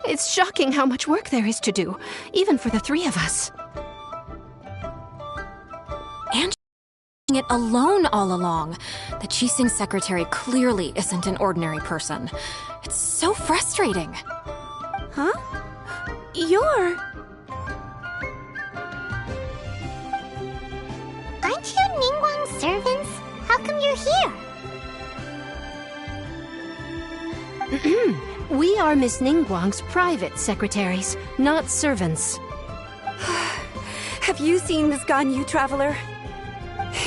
It's shocking how much work there is to do, even for the three of us. And she's doing it alone all along. The Qixing secretary clearly isn't an ordinary person. It's so frustrating. Huh? You're... Aren't you Ningguang's servants? How come you're here? We are Miss Ningguang's private secretaries, not servants. Have you seen Miss Ganyu, Traveler?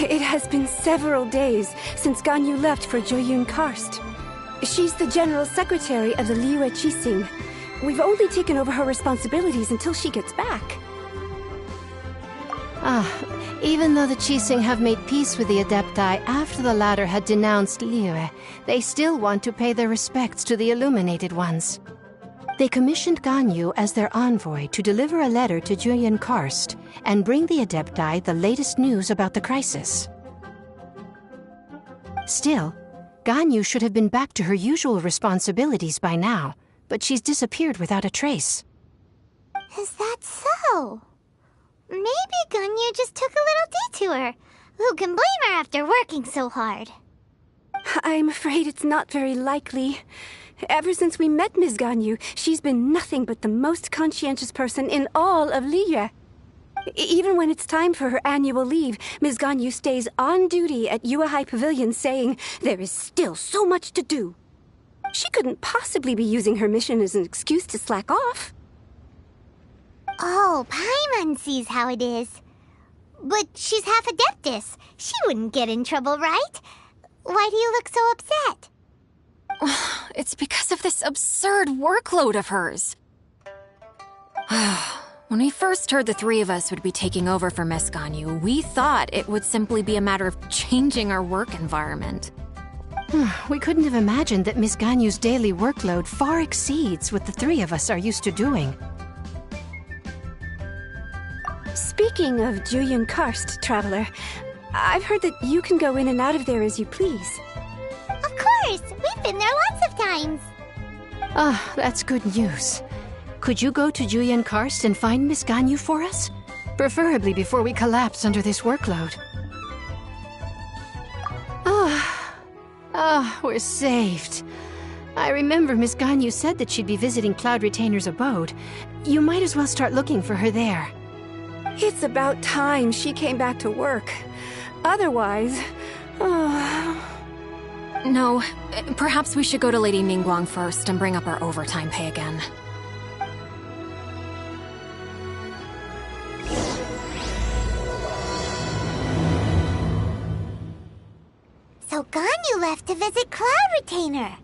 It has been several days since Ganyu left for Jueyun Karst. She's the general secretary of the Liyue Qixing. We've only taken over her responsibilities until she gets back. Even though the Qixing have made peace with the Adepti after the latter had denounced Liyue, they still want to pay their respects to the Illuminated ones. They commissioned Ganyu as their envoy to deliver a letter to Jueyun Karst and bring the Adepti the latest news about the crisis. Still, Ganyu should have been back to her usual responsibilities by now, but she's disappeared without a trace. Is that so? Maybe Ganyu just took a little detour. Who can blame her after working so hard? I'm afraid it's not very likely. Ever since we met Ms. Ganyu, she's been nothing but the most conscientious person in all of Liyue. Even when it's time for her annual leave, Ms. Ganyu stays on duty at Yuehai Pavilion saying there is still so much to do. She couldn't possibly be using her mission as an excuse to slack off. Oh, Paimon sees how it is. But she's half Adeptus. She wouldn't get in trouble, right? Why do you look so upset? It's because of this absurd workload of hers. When we first heard the three of us would be taking over for Miss Ganyu, we thought it would simply be a matter of changing our work environment. We couldn't have imagined that Miss Ganyu's daily workload far exceeds what the three of us are used to doing. Speaking of Jueyun Karst, Traveler, I've heard that you can go in and out of there as you please. Of course! We've been there lots of times! That's good news. Could you go to Jueyun Karst and find Miss Ganyu for us? Preferably before we collapse under this workload. We're saved. I remember Miss Ganyu said that she'd be visiting Cloud Retainer's abode. You might as well start looking for her there. It's about time she came back to work. Otherwise... No, perhaps we should go to Lady Ningguang first and bring up our overtime pay again. So Ganyu left to visit Cloud Retainer.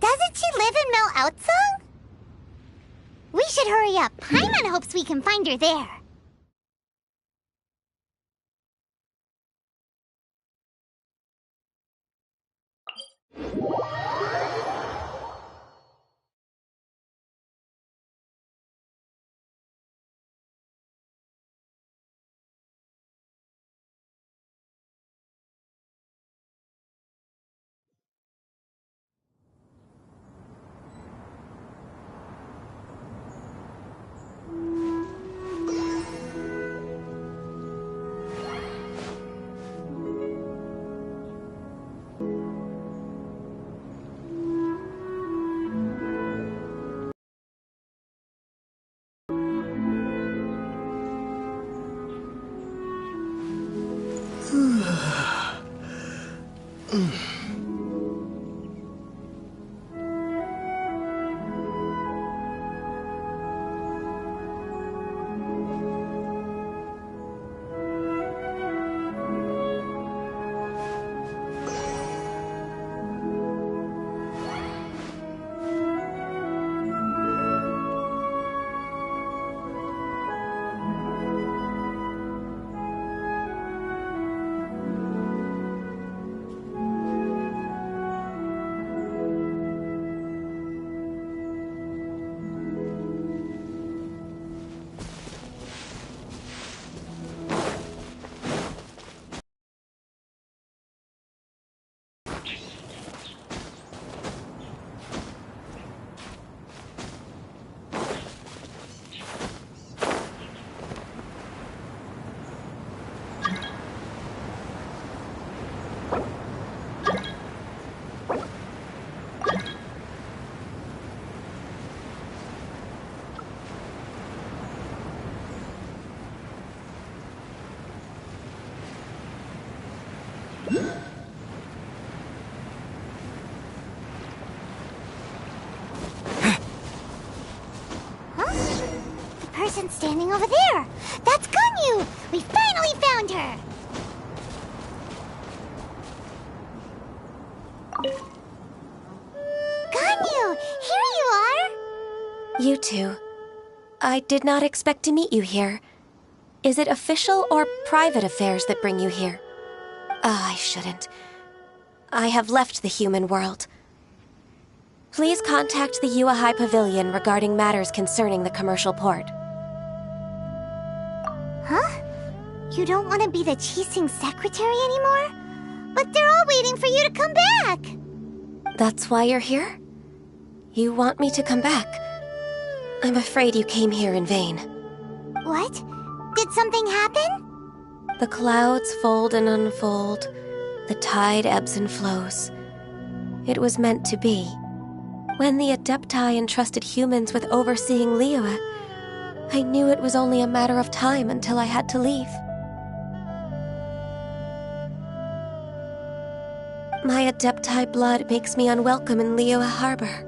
Doesn't she live in Mel Outsong? We should hurry up. Paimon hopes we can find her there. Person standing over there! That's Ganyu! We finally found her! Ganyu! Here you are! You two. I did not expect to meet you here. Is it official or private affairs that bring you here? I shouldn't. I have left the human world. Please contact the Liyue High Pavilion regarding matters concerning the commercial port. Huh? You don't want to be the Qixing secretary anymore? But they're all waiting for you to come back! That's why you're here? You want me to come back? I'm afraid you came here in vain. What? Did something happen? The clouds fold and unfold. The tide ebbs and flows. It was meant to be. When the Adepti entrusted humans with overseeing Liyue, I knew it was only a matter of time until I had to leave. My Adepti blood makes me unwelcome in Liyue Harbor.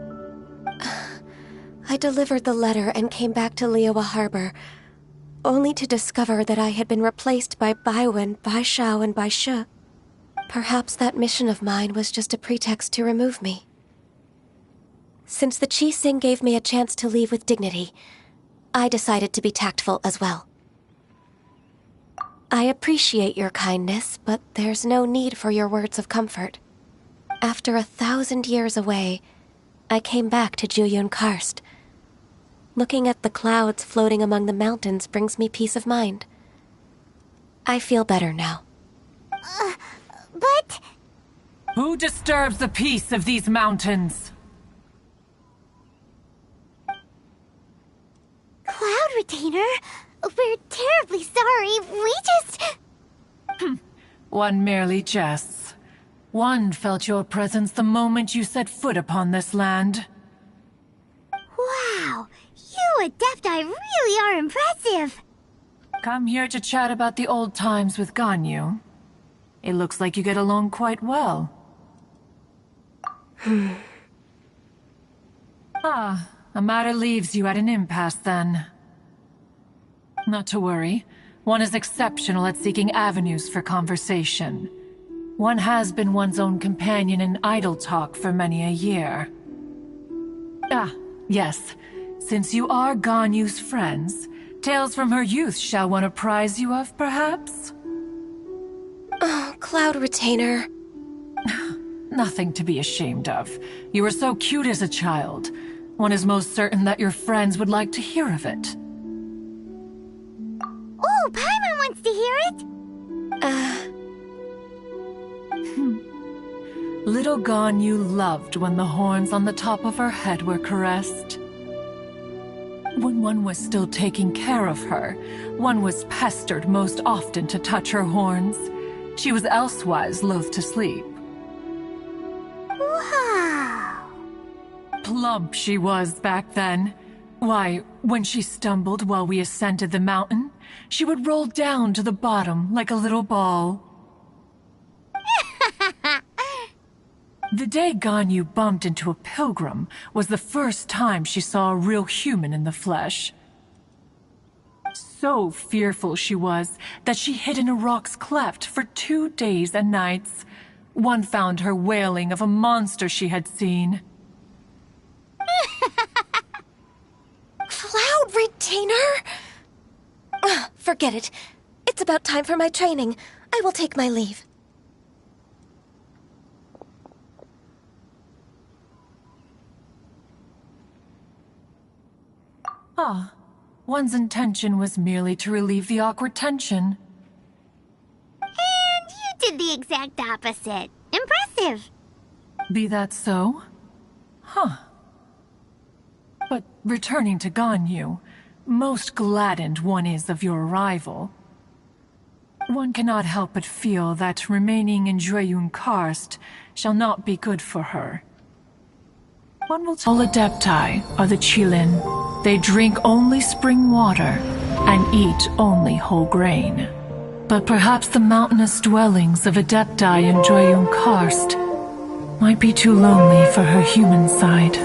I delivered the letter and came back to Liyue Harbor, only to discover that I had been replaced by Baiwen, Baishao, and Baishe. Perhaps that mission of mine was just a pretext to remove me. Since the Qixing gave me a chance to leave with dignity, I decided to be tactful as well. I appreciate your kindness, but there's no need for your words of comfort. After 1,000 years away, I came back to Jueyun Karst. Looking at the clouds floating among the mountains brings me peace of mind. I feel better now. But... Who disturbs the peace of these mountains? Cloud Retainer, we're terribly sorry. We just... One merely jests. One felt your presence the moment you set foot upon this land. Wow, you Adepti really are impressive. Come here to chat about the old times with Ganyu. It looks like you get along quite well. A matter leaves you at an impasse then. Not to worry. One is exceptional at seeking avenues for conversation. One has been one's own companion in idle talk for many a year. Yes. Since you are Ganyu's friends, tales from her youth shall one apprise you of, perhaps? Oh, Cloud Retainer. Nothing to be ashamed of. You were so cute as a child. One is most certain that your friends would like to hear of it. Oh, Paimon wants to hear it! Little Ganyu loved when the horns on the top of her head were caressed. When one was still taking care of her, one was pestered most often to touch her horns. She was elsewise loath to sleep. Wow! Plump she was back then. Why, when she stumbled while we ascended the mountain, she would roll down to the bottom like a little ball. The day Ganyu bumped into a pilgrim was the first time she saw a real human in the flesh. So fearful she was that she hid in a rock's cleft for 2 days and nights. One found her wailing of a monster she had seen. Cloud Retainer? Forget it. It's about time for my training. I will take my leave. Ah, one's intention was merely to relieve the awkward tension. And you did the exact opposite. Impressive. Be that so? Huh. But returning to Ganyu, most gladdened one is of your arrival. One cannot help but feel that remaining in Jueyun Karst shall not be good for her. One will tell Adepti are the Qilin. They drink only spring water and eat only whole grain. But perhaps the mountainous dwellings of Adepti in Jueyun Karst might be too lonely for her human side.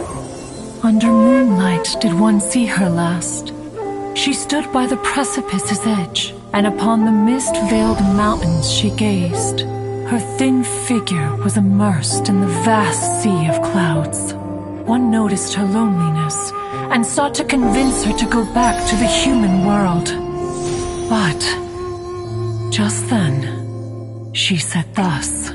Under moonlight did one see her last. She stood by the precipice's edge, and upon the mist-veiled mountains she gazed. Her thin figure was immersed in the vast sea of clouds. One noticed her loneliness, and sought to convince her to go back to the human world. But just then, she said thus.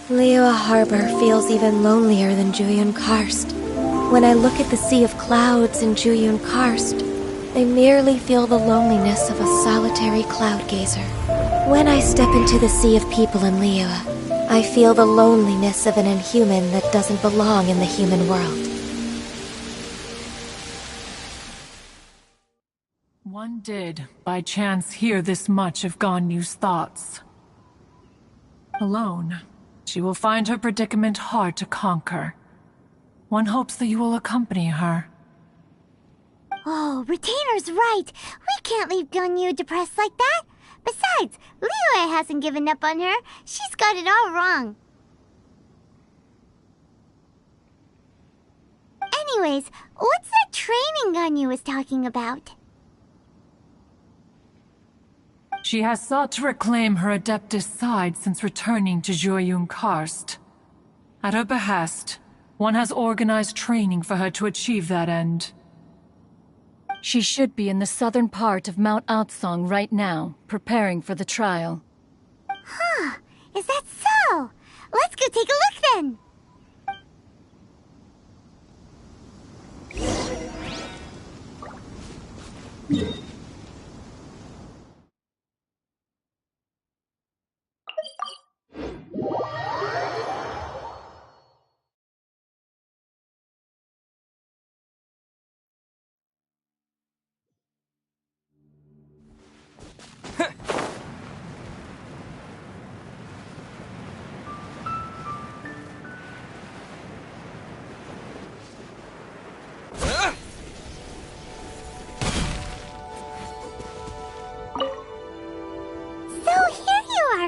Liyue Harbor feels even lonelier than Jueyun Karst. When I look at the sea of clouds in Jueyun Karst, I merely feel the loneliness of a solitary cloud gazer. When I step into the sea of people in Liyue, I feel the loneliness of an inhuman that doesn't belong in the human world. One did, by chance, hear this much of Ganyu's thoughts. Alone, she will find her predicament hard to conquer. One hopes that you will accompany her. Oh, Retainer's right. We can't leave Ganyu depressed like that. Besides, Liyue hasn't given up on her. She's got it all wrong. Anyways, what's that training Ganyu was talking about? She has sought to reclaim her Adeptus side since returning to Jueyun Karst. At her behest, one has organized training for her to achieve that end. She should be in the southern part of Mount Aotsong right now, preparing for the trial. Huh, is that so? Let's go take a look then!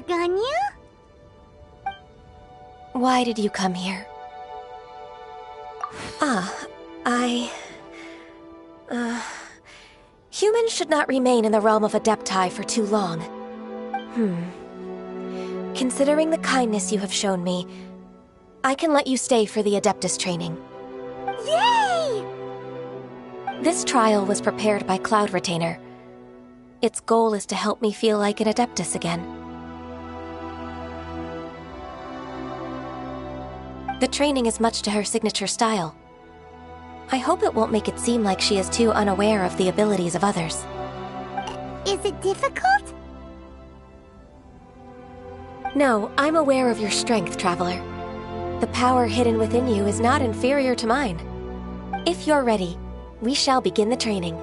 Ganyu? Why did you come here? Humans should not remain in the realm of Adepti for too long. Considering the kindness you have shown me, I can let you stay for the Adeptus training. Yay! This trial was prepared by Cloud Retainer. Its goal is to help me feel like an Adeptus again. The training is much to her signature style. I hope it won't make it seem like she is too unaware of the abilities of others. Is it difficult? No, I'm aware of your strength, Traveler. The power hidden within you is not inferior to mine. If you're ready, we shall begin the training.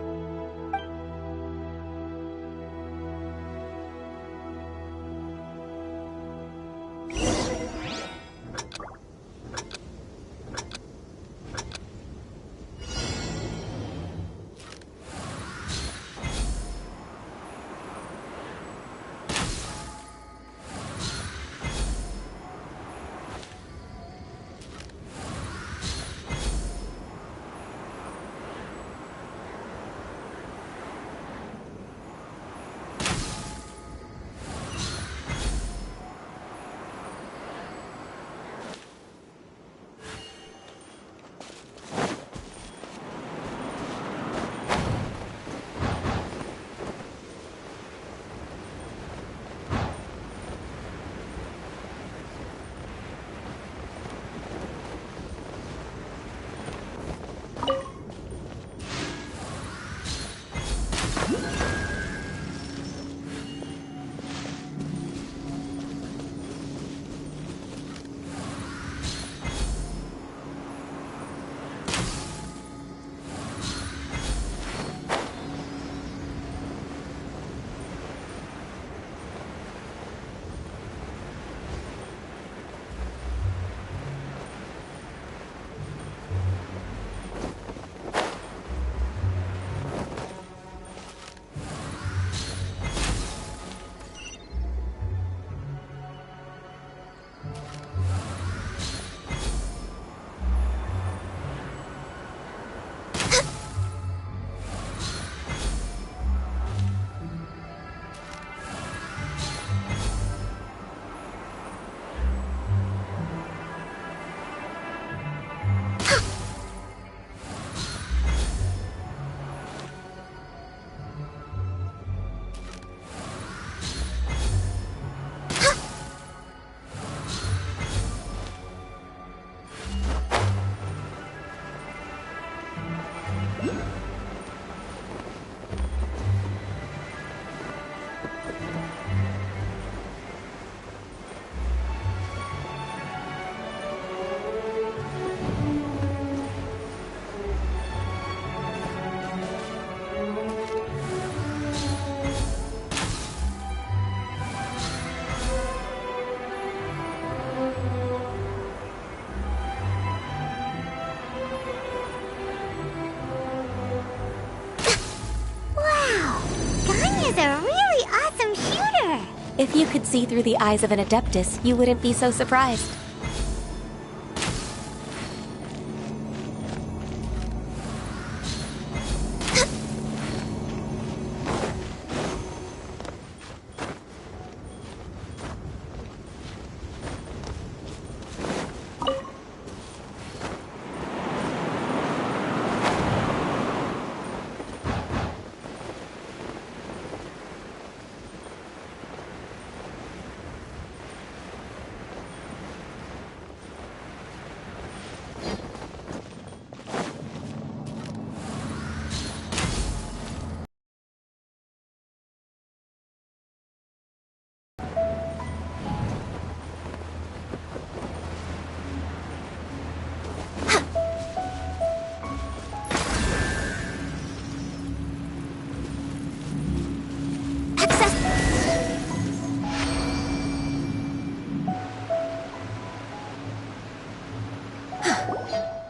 If you could see through the eyes of an Adeptus, you wouldn't be so surprised.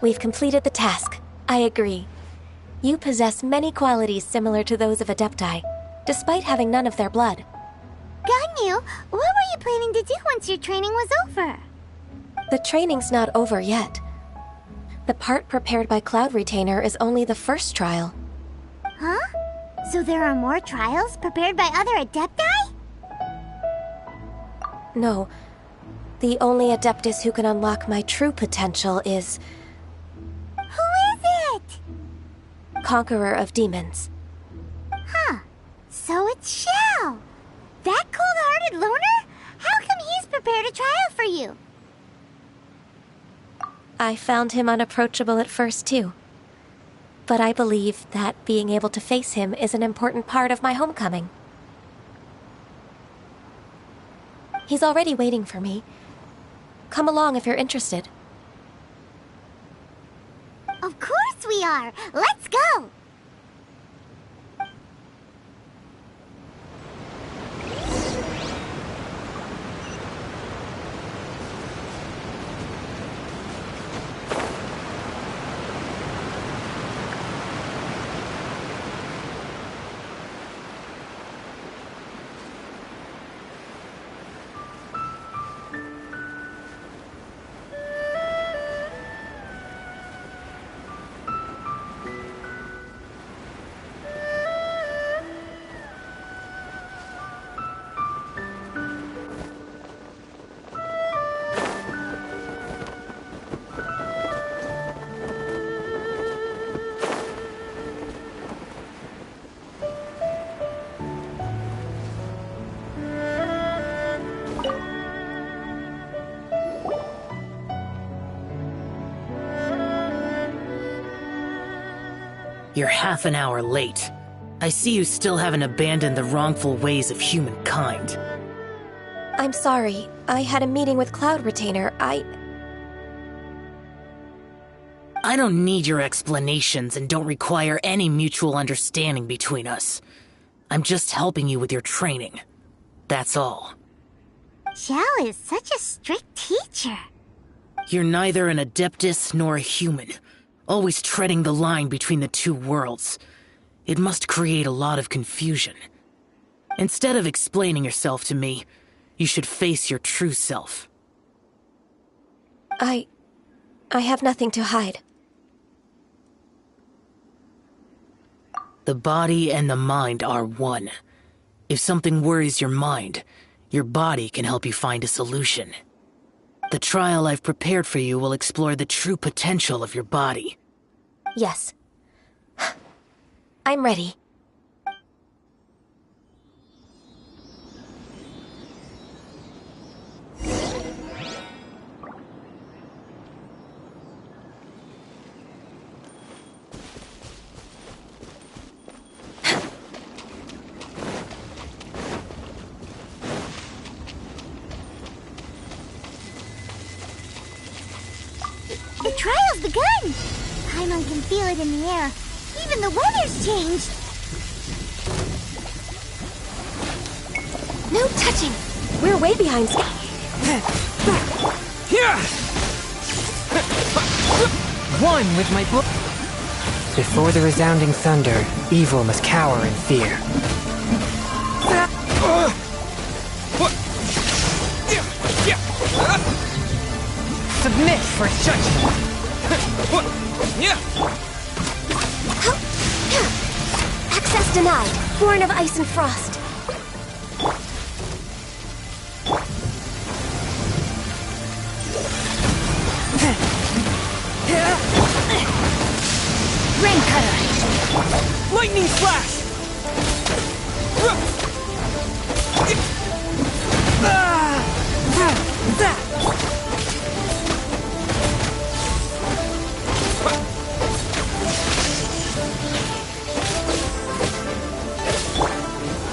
We've completed the task. I agree. You possess many qualities similar to those of Adepti, despite having none of their blood. Ganyu, what were you planning to do once your training was over? The training's not over yet. The part prepared by Cloud Retainer is only the first trial. Huh? So there are more trials prepared by other Adepti? No. The only Adeptus who can unlock my true potential is... Who is it? Conqueror of Demons. Huh. So it's Xiao. That cold-hearted loner? How come he's prepared a trial for you? I found him unapproachable at first, too. But I believe that being able to face him is an important part of my homecoming. He's already waiting for me. Come along if you're interested. Of course we are! Let's go! You're half an hour late. I see you still haven't abandoned the wrongful ways of humankind. I'm sorry. I had a meeting with Cloud Retainer. I don't need your explanations and don't require any mutual understanding between us. I'm just helping you with your training. That's all. Xiao is such a strict teacher. You're neither an Adeptus nor a human, always treading the line between the two worlds. It must create a lot of confusion. Instead of explaining yourself to me, you should face your true self. I have nothing to hide. The body and the mind are one. If something worries your mind, your body can help you find a solution. The trial I've prepared for you will explore the true potential of your body. Yes. I'm ready. The trial's begun! Paimon can feel it in the air. Even the weather's changed! No touching! We're way behind. One with my book. Before the resounding thunder, evil must cower in fear. ice and frost. Rain cutter! Lightning flash!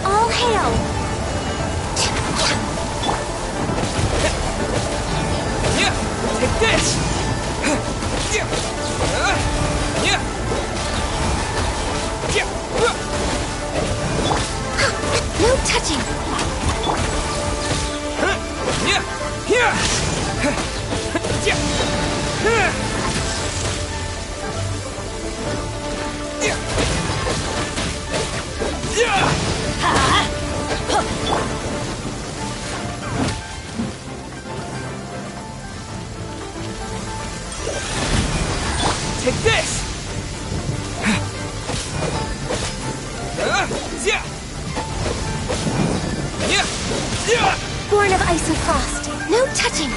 All hail! Take this! No touching! Take this! Born of ice and frost. No touching!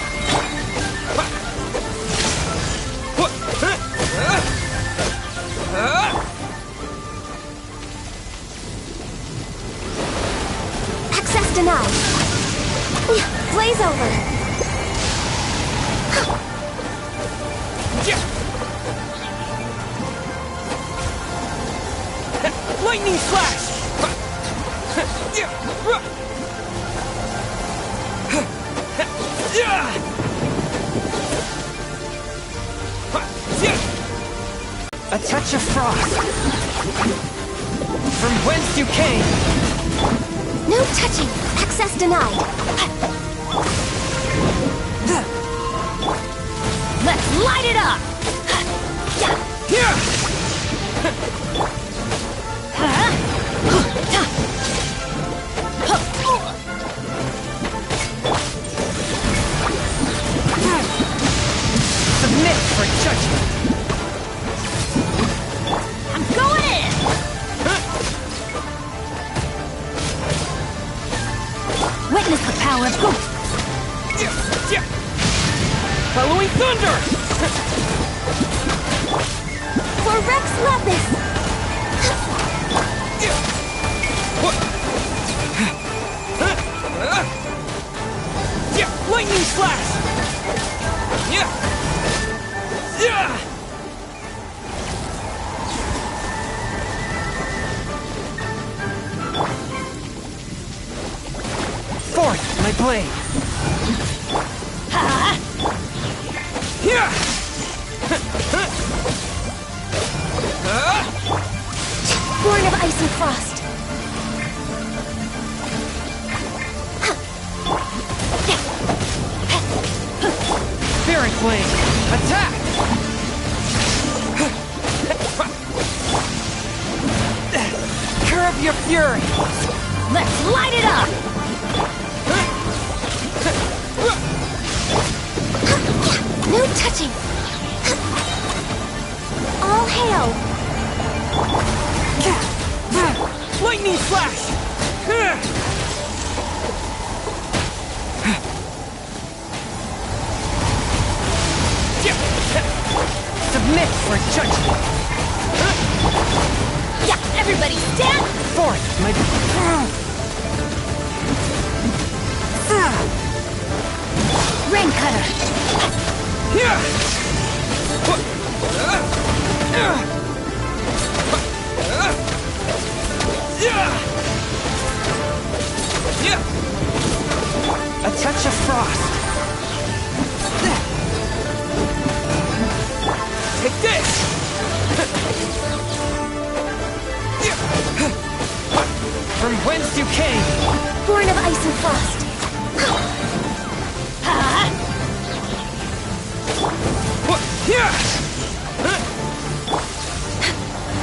Access denied. Blaze over. Lightning flash! A touch of frost. From whence you came. No touching. Access denied. Let's light it up! Submit for judgment. I'm going in! Witness the power of Goop! Following thunder! For Rex Lapis! Lightning flash! Forth, my blade! Born of ice and frost. Spirit Flame! Attack! Curb your fury! Let's light it up! No touching. All hail. Lightning flash! Submit for judgment! Yeah, everybody stand! Forth, my... Rain cutter! A touch of frost. Take this! From whence you came! Born of ice and frost.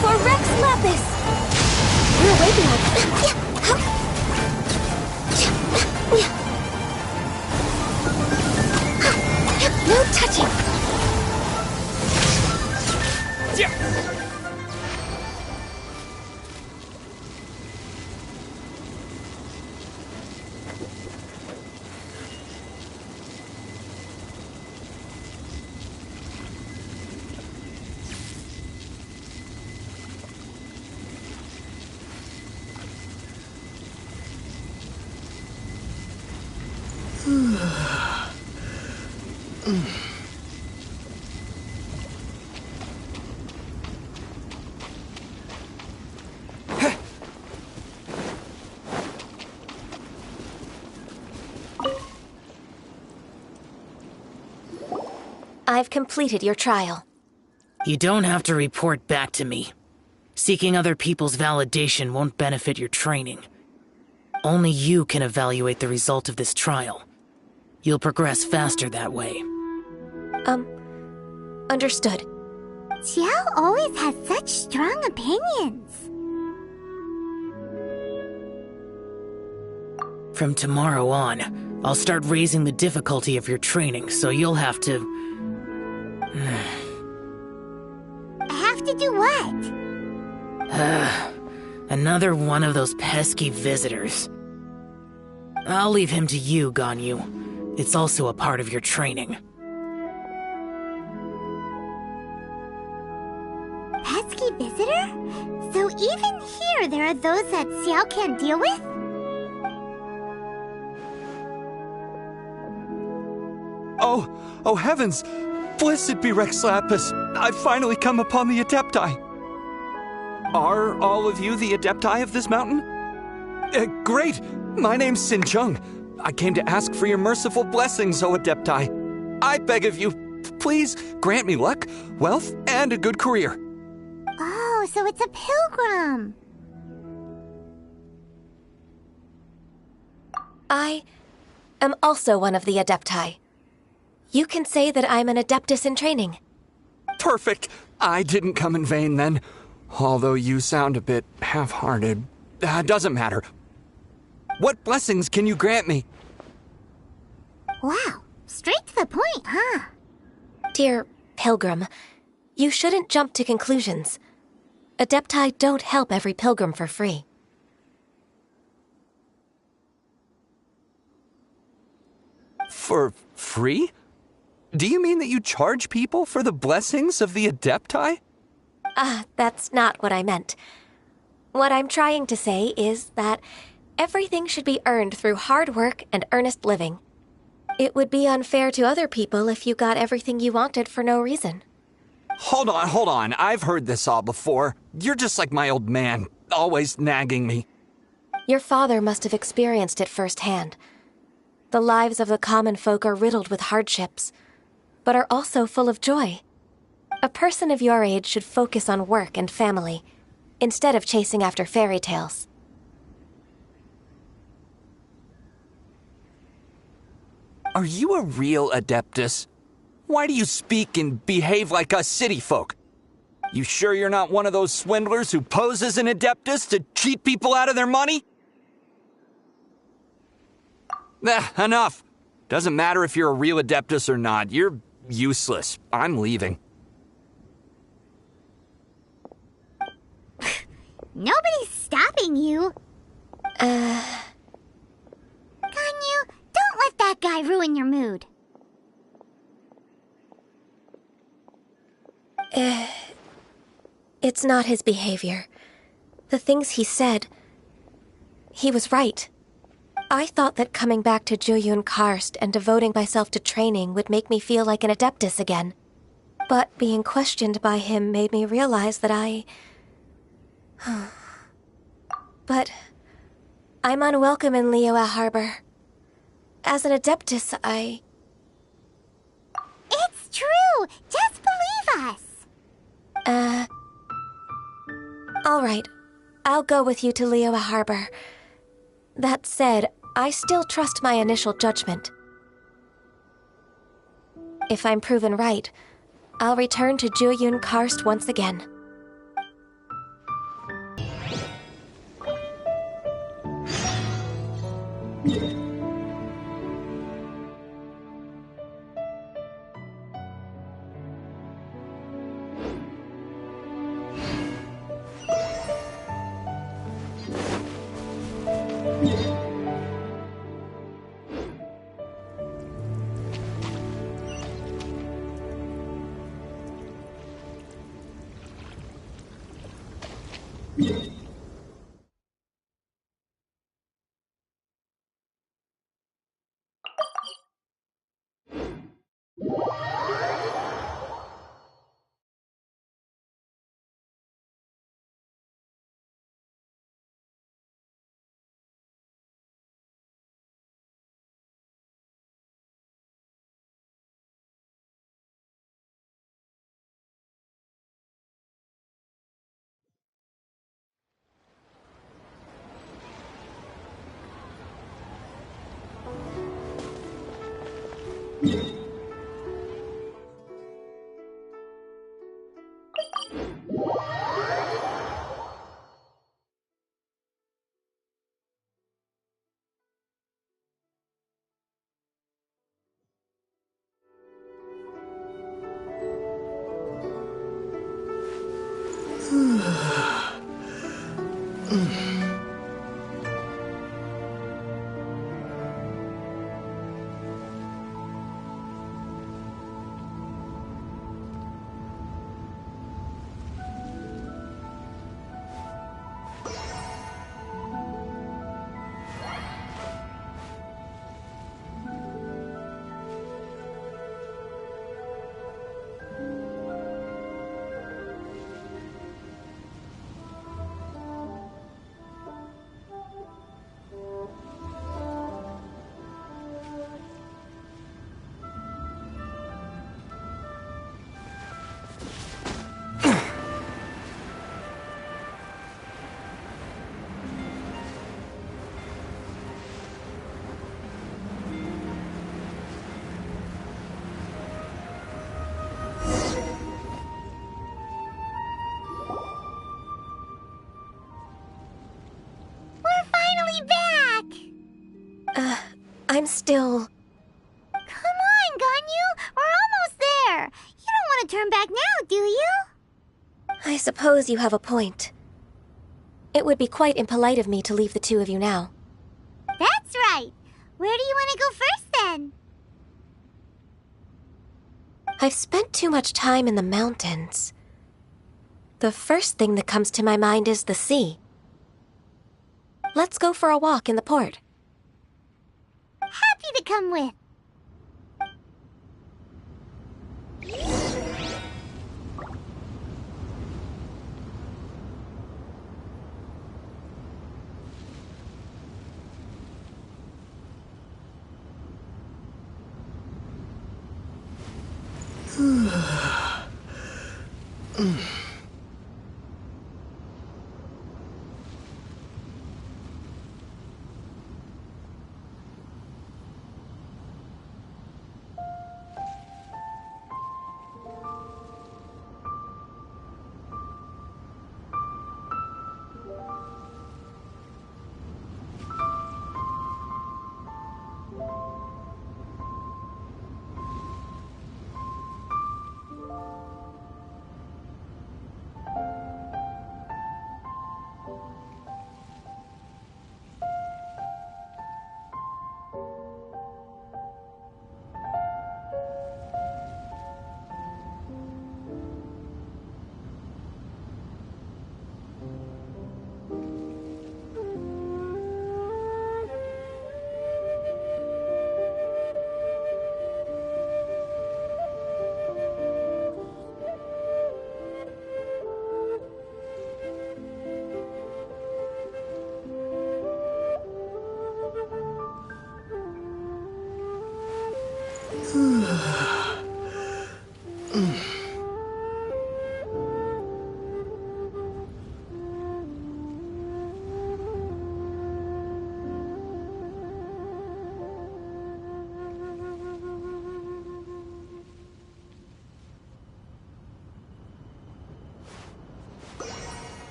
For Rex Lapis! We're waiting on... No touching! I've completed your trial. You don't have to report back to me. Seeking other people's validation won't benefit your training. Only you can evaluate the result of this trial. You'll progress faster that way. Understood. Xiao always has such strong opinions. From tomorrow on, I'll start raising the difficulty of your training, so you'll have to... Have to do what? Another one of those pesky visitors. I'll leave him to you, Ganyu. It's also a part of your training. Pesky visitor? So even here there are those that Xiao can't deal with? Oh heavens! Blessed be Rex Lapis! I've finally come upon the Adepti! Are all of you the Adepti of this mountain? Great! My name's Sin Chung. I came to ask for your merciful blessings, O Adepti. I beg of you, please grant me luck, wealth, and a good career. Oh, so it's a pilgrim. I am also one of the Adepti. You can say that I'm an Adeptus in training. Perfect! I didn't come in vain then. Although you sound a bit half-hearted. Doesn't matter. What blessings can you grant me? Wow, straight to the point, huh? Dear Pilgrim, you shouldn't jump to conclusions. Adepti don't help every pilgrim for free. For free? Do you mean that you charge people for the blessings of the Adepti? That's not what I meant. What I'm trying to say is that everything should be earned through hard work and earnest living. It would be unfair to other people if you got everything you wanted for no reason. Hold on. I've heard this all before. You're just like my old man, always nagging me. Your father must have experienced it firsthand. The lives of the common folk are riddled with hardships, but are also full of joy. A person of your age should focus on work and family, instead of chasing after fairy tales. Are you a real Adeptus? Why do you speak and behave like us city folk? You sure you're not one of those swindlers who pose as an Adeptus to cheat people out of their money? Enough. Doesn't matter if you're a real Adeptus or not. You're useless. I'm leaving. Nobody's stopping you. Ganyu, don't let that guy ruin your mood. It's not his behavior. The things he said, he was right. I thought that coming back to Jueyun Karst and devoting myself to training would make me feel like an Adeptus again. But being questioned by him made me realize that But I'm unwelcome in Liyue Harbor. As an Adeptus, It's true! Just believe us! All right. I'll go with you to Liyue Harbor. That said, I still trust my initial judgment. If I'm proven right, I'll return to Jueyun Karst once again. I'm still... Come on, Ganyu! We're almost there! You don't want to turn back now, do you? I suppose you have a point. It would be quite impolite of me to leave the two of you now. That's right! Where do you want to go first, then? I've spent too much time in the mountains. The first thing that comes to my mind is the sea. Let's go for a walk in the port. Happy to come with.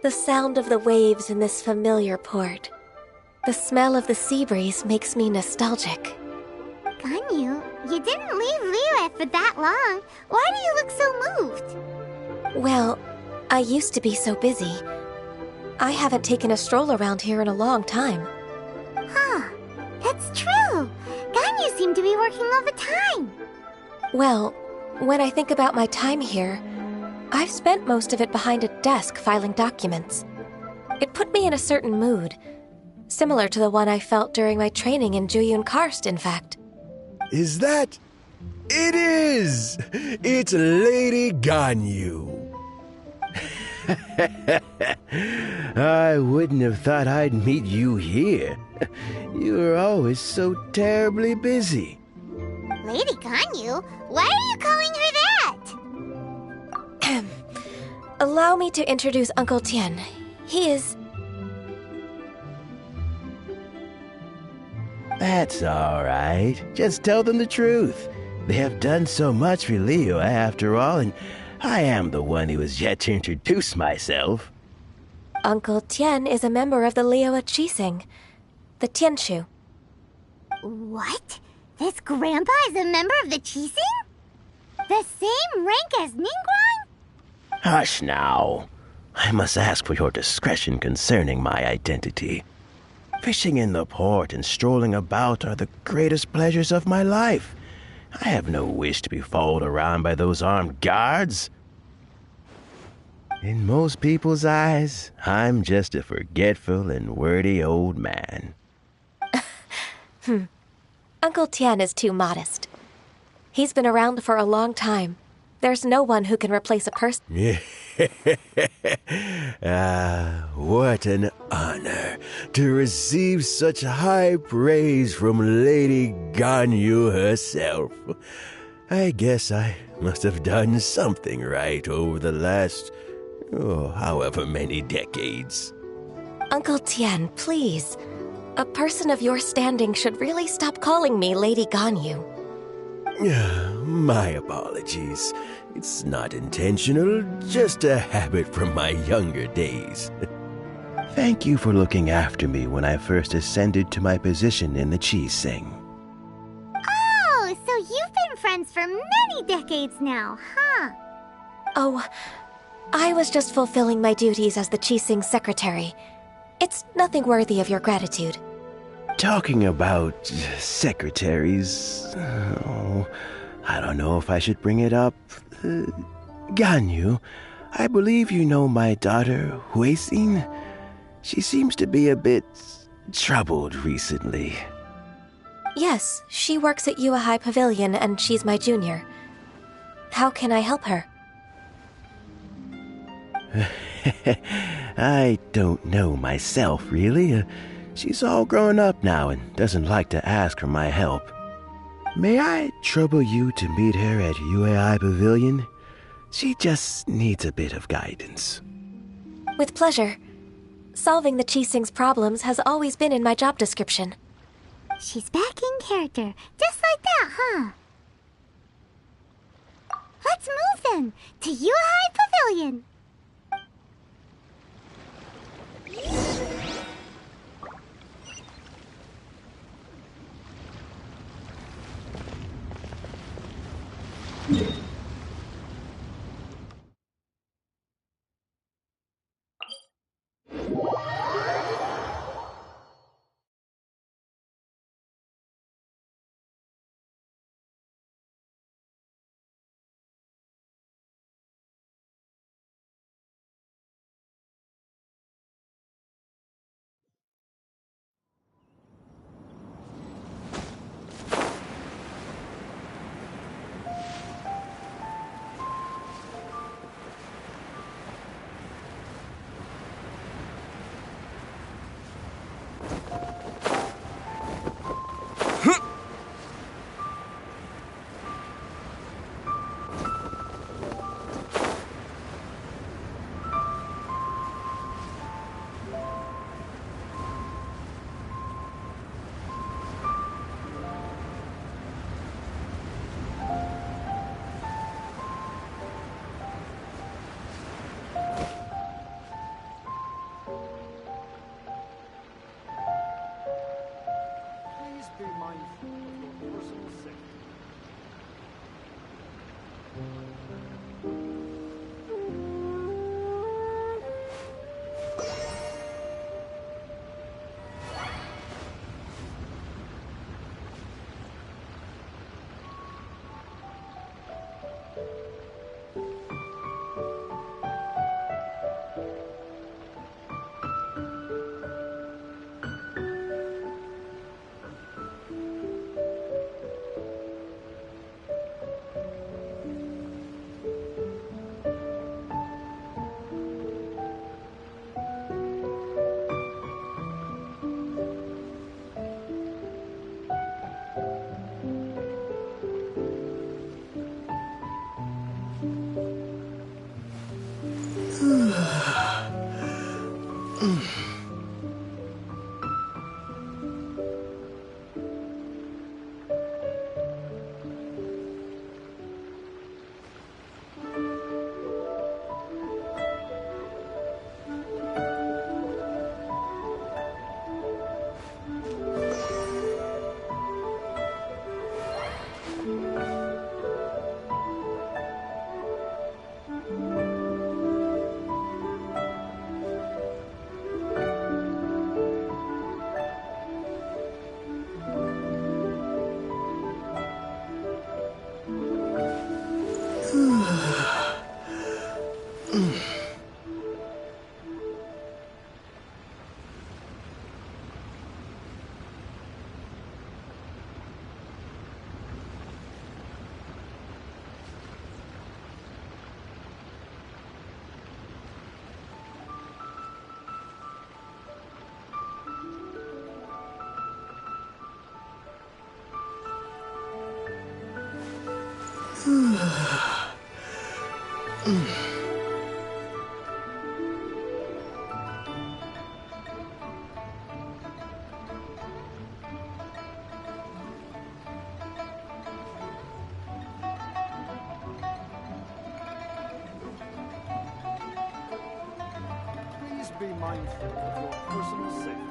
The sound of the waves in this familiar port. The smell of the sea breeze makes me nostalgic. Ganyu, you didn't leave Liyue for that long. Why do you look so moved? Well, I used to be so busy. I haven't taken a stroll around here in a long time. Huh, that's true. Ganyu seemed to be working all the time. Well, when I think about my time here, I've spent most of it behind a desk filing documents. It put me in a certain mood, similar to the one I felt during my training in Juyun Karst, in fact. Is that... It is! It's Lady Ganyu. I wouldn't have thought I'd meet you here. You were always so terribly busy. Lady Ganyu? Why are you calling her that? Allow me to introduce Uncle Tian. He is... That's all right. Just tell them the truth. They have done so much for Liyue after all, and I am the one who has yet to introduce myself. Uncle Tian is a member of the Liyue Qixing, the Tianshu. What? This grandpa is a member of the Qixing? The same rank as Ningguang? Hush now. I must ask for your discretion concerning my identity. Fishing in the port and strolling about are the greatest pleasures of my life. I have no wish to be followed around by those armed guards. In most people's eyes, I'm just a forgetful and wordy old man. Uncle Tian is too modest. He's been around for a long time. There's no one who can replace a person. What an honor to receive such high praise from Lady Ganyu herself. I guess I must have done something right over the last, however many decades. Uncle Tian, please. A person of your standing should really stop calling me Lady Ganyu. My apologies. It's not intentional, just a habit from my younger days. Thank you for looking after me when I first ascended to my position in the Qixing. Oh, so you've been friends for many decades now, huh? Oh, I was just fulfilling my duties as the Qixing secretary. It's nothing worthy of your gratitude. Talking about secretaries... I don't know if I should bring it up. Ganyu, I believe you know my daughter, Huixin. She seems to be a bit troubled recently. Yes, she works at Yue High Pavilion and she's my junior. How can I help her? I don't know myself, really. She's all grown up now and doesn't like to ask for my help. May I trouble you to meet her at Yue High Pavilion? She just needs a bit of guidance. With pleasure. Solving the Qixing's problems has always been in my job description. She's back in character, just like that, huh? Let's move then, to Yue High Pavilion. Please be mindful of your personal safety.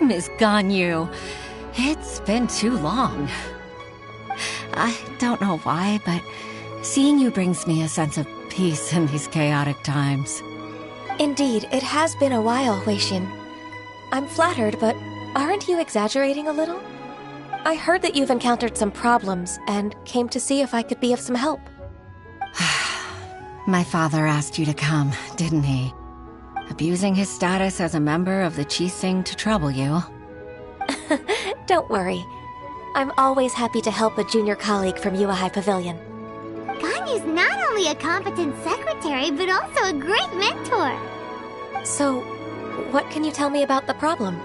Miss Ganyu, it's been too long. I don't know why, but seeing you brings me a sense of peace in these chaotic times. Indeed, it has been a while, Weishin. I'm flattered, but aren't you exaggerating a little? I heard that you've encountered some problems and came to see if I could be of some help. My father asked you to come, didn't he? Abusing his status as a member of the Qixing to trouble you. Don't worry. I'm always happy to help a junior colleague from Yuehai Pavilion. Ganyu's not only a competent secretary, but also a great mentor. So, what can you tell me about the problem?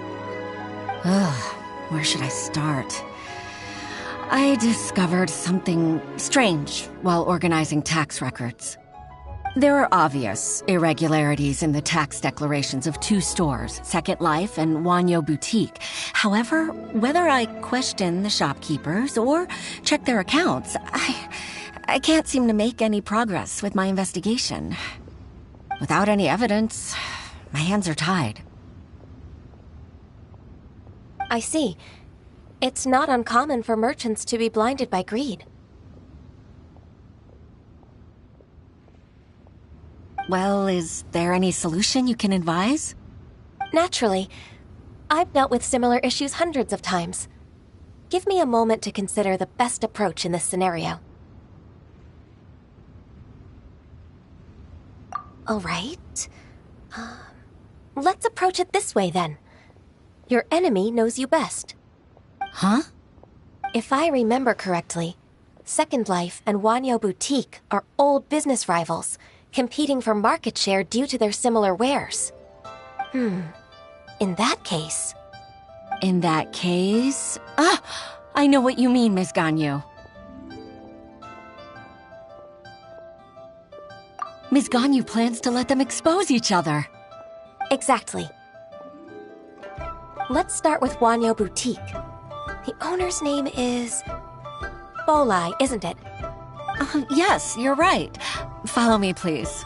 Where should I start? I discovered something strange while organizing tax records. There are obvious irregularities in the tax declarations of two stores, Second Life and Wanyo Boutique. However, whether I question the shopkeepers or check their accounts, I can't seem to make any progress with my investigation. Without any evidence, my hands are tied. I see. It's not uncommon for merchants to be blinded by greed. Well, is there any solution you can advise? Naturally. I've dealt with similar issues hundreds of times. Give me a moment to consider the best approach in this scenario. All right. Let's approach it this way, then. Your enemy knows you best. Huh? If I remember correctly, Second Life and Wanyo Boutique are old business rivals, competing for market share due to their similar wares. In that case... In that case... I know what you mean, Miss Ganyu. Miss Ganyu plans to let them expose each other. Exactly. Let's start with Wanyo Boutique. The owner's name is... Bolai, isn't it? Yes, you're right. Follow me, please.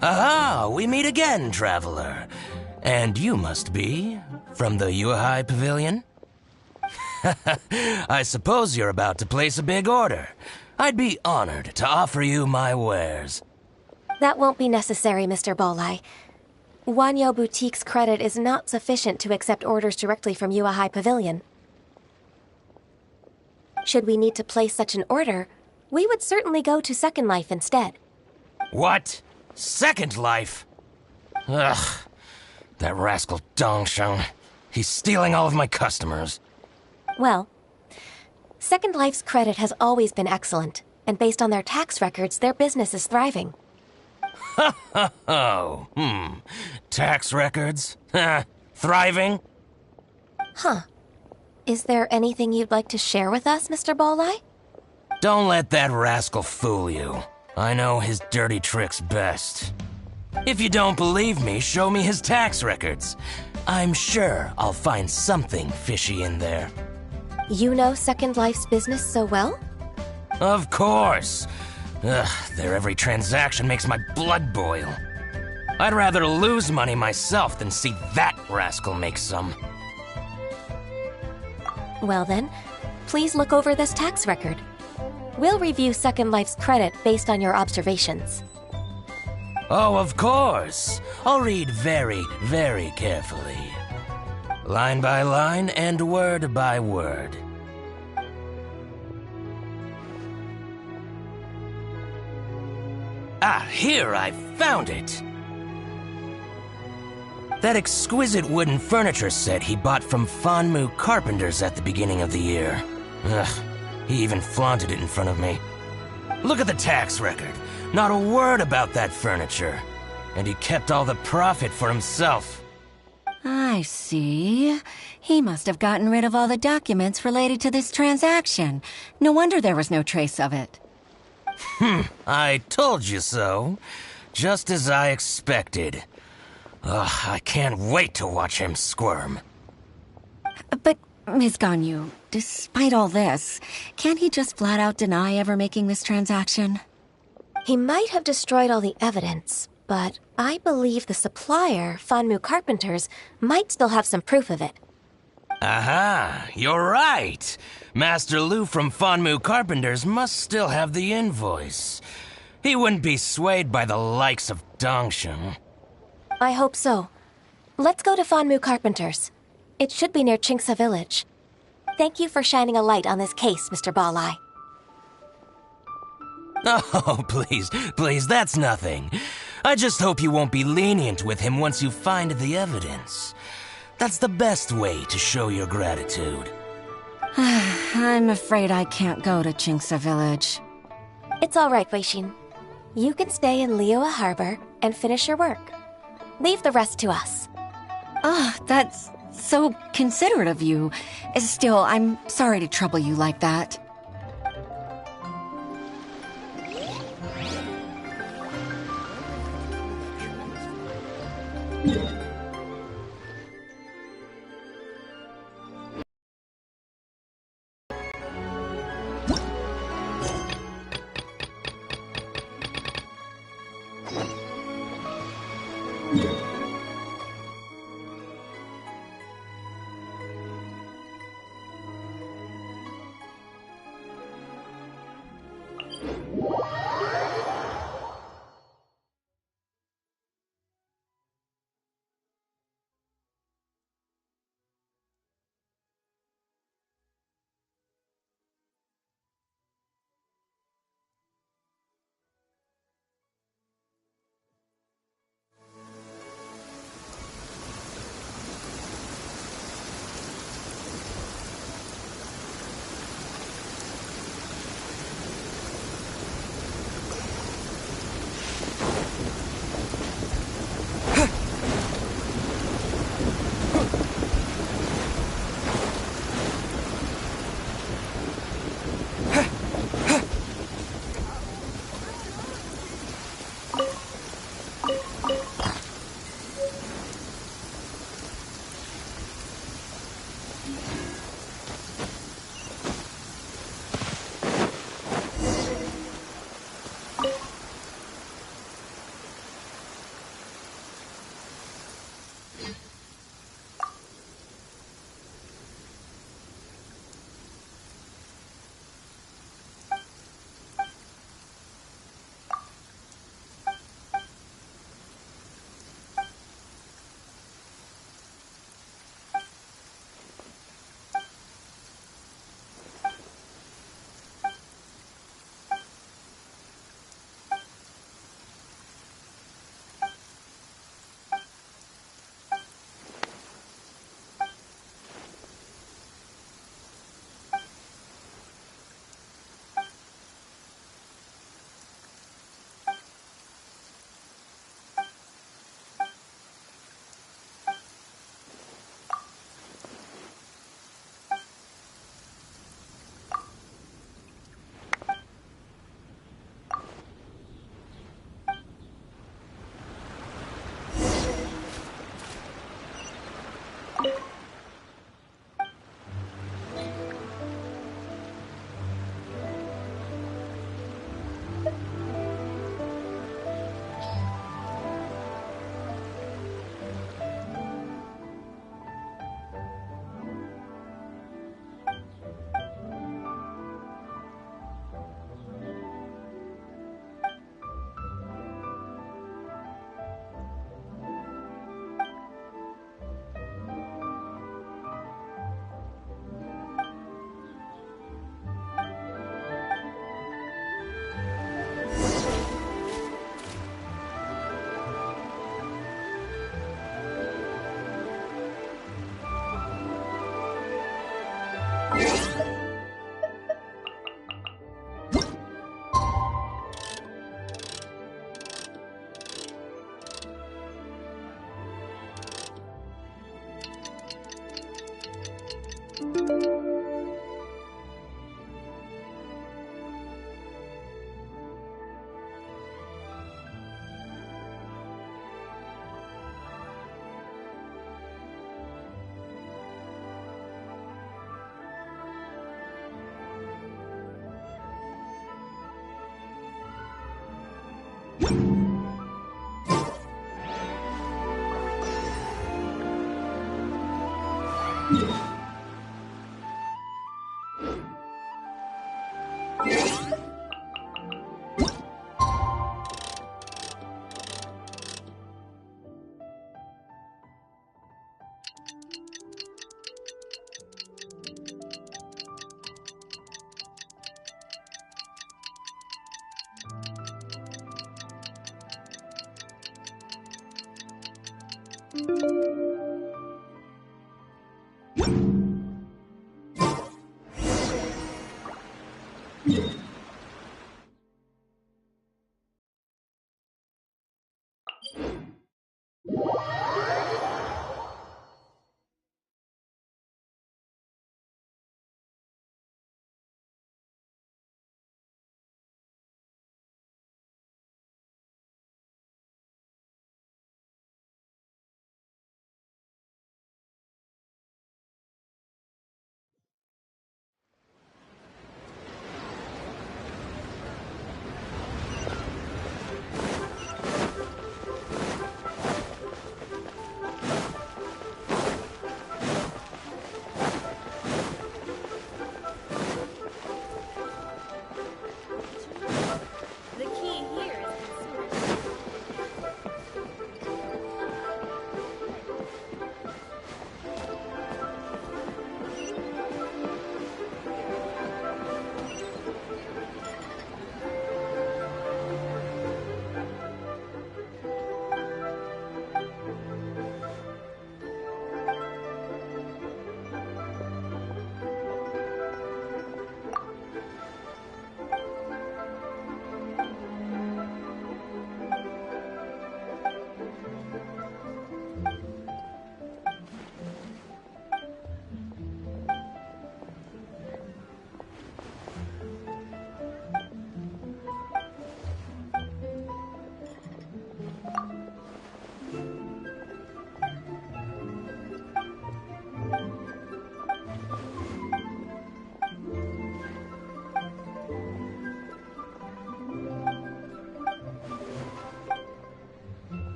Aha, we meet again, traveler. And you must be from the Liyue Pavilion? I suppose you're about to place a big order. I'd be honored to offer you my wares. That won't be necessary, Mr. Bolai. Wanyo Boutique's credit is not sufficient to accept orders directly from Liyue Pavilion. Should we need to place such an order, we would certainly go to Second Life instead. What? Second Life? Ugh. That rascal Dongsheng. He's stealing all of my customers. Well, Second Life's credit has always been excellent, and based on their tax records, their business is thriving. Tax records? Thriving? Huh. Is there anything you'd like to share with us, Mr. Bolai? Don't let that rascal fool you. I know his dirty tricks best. If you don't believe me, show me his tax records. I'm sure I'll find something fishy in there. You know Second Life's business so well? Of course. Ugh, their every transaction makes my blood boil. I'd rather lose money myself than see that rascal make some. Well then, please look over this tax record. We'll review Second Life's credit based on your observations. Oh, of course. I'll read very, very carefully. Line by line and word by word. Ah, here, I found it! That exquisite wooden furniture set he bought from Fanmu Carpenters at the beginning of the year. Ugh, he even flaunted it in front of me. Look at the tax record. Not a word about that furniture. And he kept all the profit for himself. I see. He must have gotten rid of all the documents related to this transaction. No wonder there was no trace of it. I told you so. Just as I expected. Ugh, I can't wait to watch him squirm. But, Ms. Ganyu, despite all this, can't he just flat out deny ever making this transaction? He might have destroyed all the evidence, but I believe the supplier, Fanmu Carpenters, might still have some proof of it. Aha, you're right. Master Lu from Fanmu Carpenters must still have the invoice. He wouldn't be swayed by the likes of Dongsheng. I hope so. Let's go to Fanmu Carpenters. It should be near Chingsa Village. Thank you for shining a light on this case, Mr. Balai. Oh, please, that's nothing. I just hope you won't be lenient with him once you find the evidence. That's the best way to show your gratitude. I'm afraid I can't go to Chingsa Village. It's all right, Weishin. You can stay in Liyue Harbor and finish your work. Leave the rest to us. That's so considerate of you. Still, I'm sorry to trouble you like that.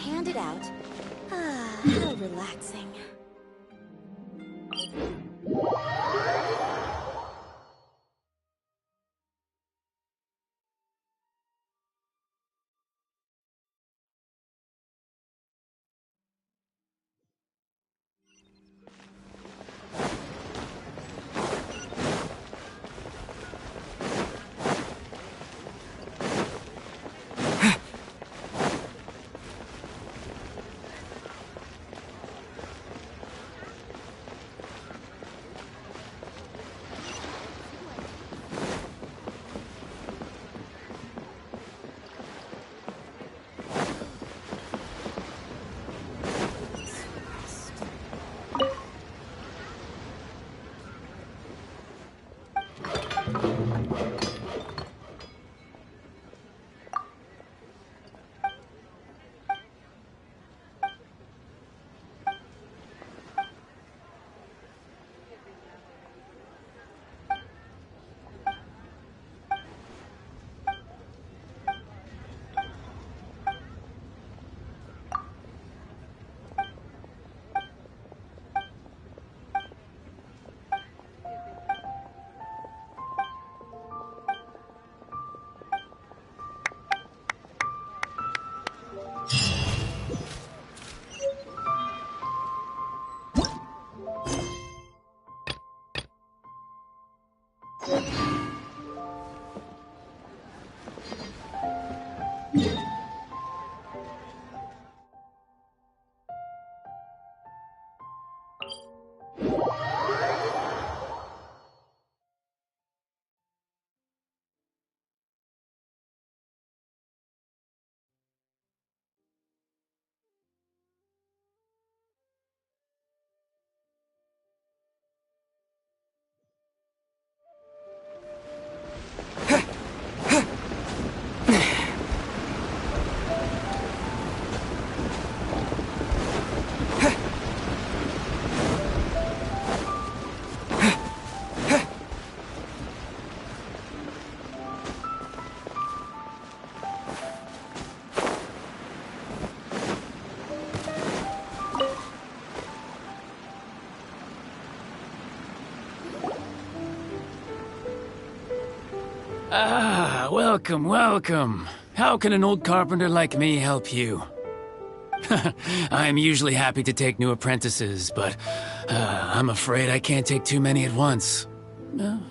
handed out. Ah, how relaxing. Ah, welcome, welcome. How can an old carpenter like me help you? I'm usually happy to take new apprentices, but I'm afraid I can't take too many at once.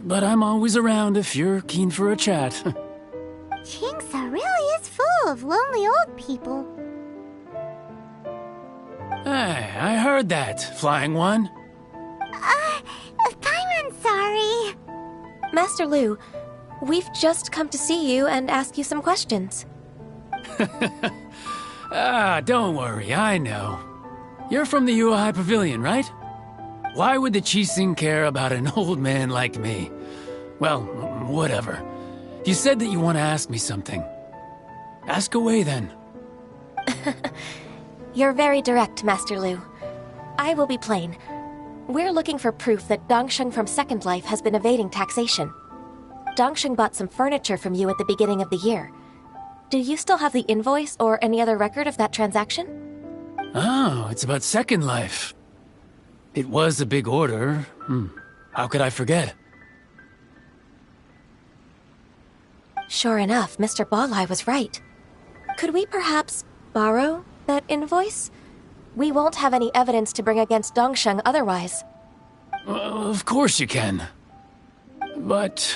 But I'm always around if you're keen for a chat. Chingsa really is full of lonely old people. Hey, I heard that, Flying One. Paimon's sorry. Master Lu, we've just come to see you and ask you some questions. Don't worry, I know. You're from the Yuehai Pavilion, right? Why would the Qixing care about an old man like me? Well, whatever. You said that you want to ask me something. Ask away, then. You're very direct, Master Lu. I will be plain. We're looking for proof that Dongsheng from Second Life has been evading taxation. Dongsheng bought some furniture from you at the beginning of the year. Do you still have the invoice or any other record of that transaction? Oh, it's about Second Life. It was a big order. How could I forget? Sure enough, Mr. Balai was right. Could we perhaps borrow that invoice? We won't have any evidence to bring against Dongsheng otherwise. Of course you can. But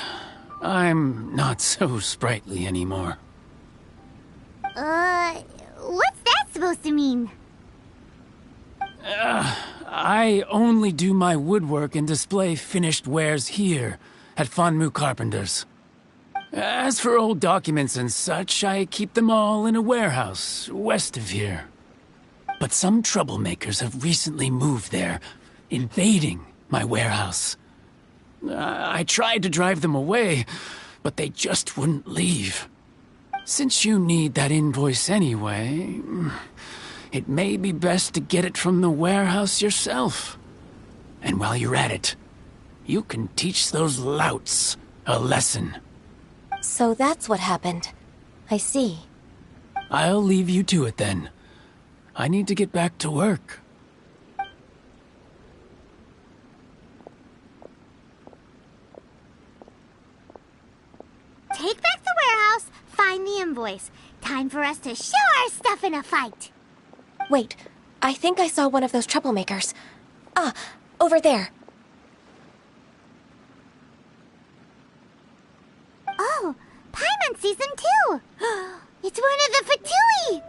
I'm not so sprightly anymore. What's that supposed to mean? I only do my woodwork and display finished wares here at Fanmu Carpenters. As for old documents and such, I keep them all in a warehouse west of here. But some troublemakers have recently moved there, invading my warehouse. I tried to drive them away, but they just wouldn't leave. Since you need that invoice anyway, it may be best to get it from the warehouse yourself. And while you're at it, you can teach those louts a lesson. So that's what happened. I see. I'll leave you to it then. I need to get back to work. Take back the warehouse, find the invoice. Time for us to show our stuff in a fight. Wait, I think I saw one of those troublemakers. Ah, over there. Oh, Paimon sees him too. It's one of the Fatui.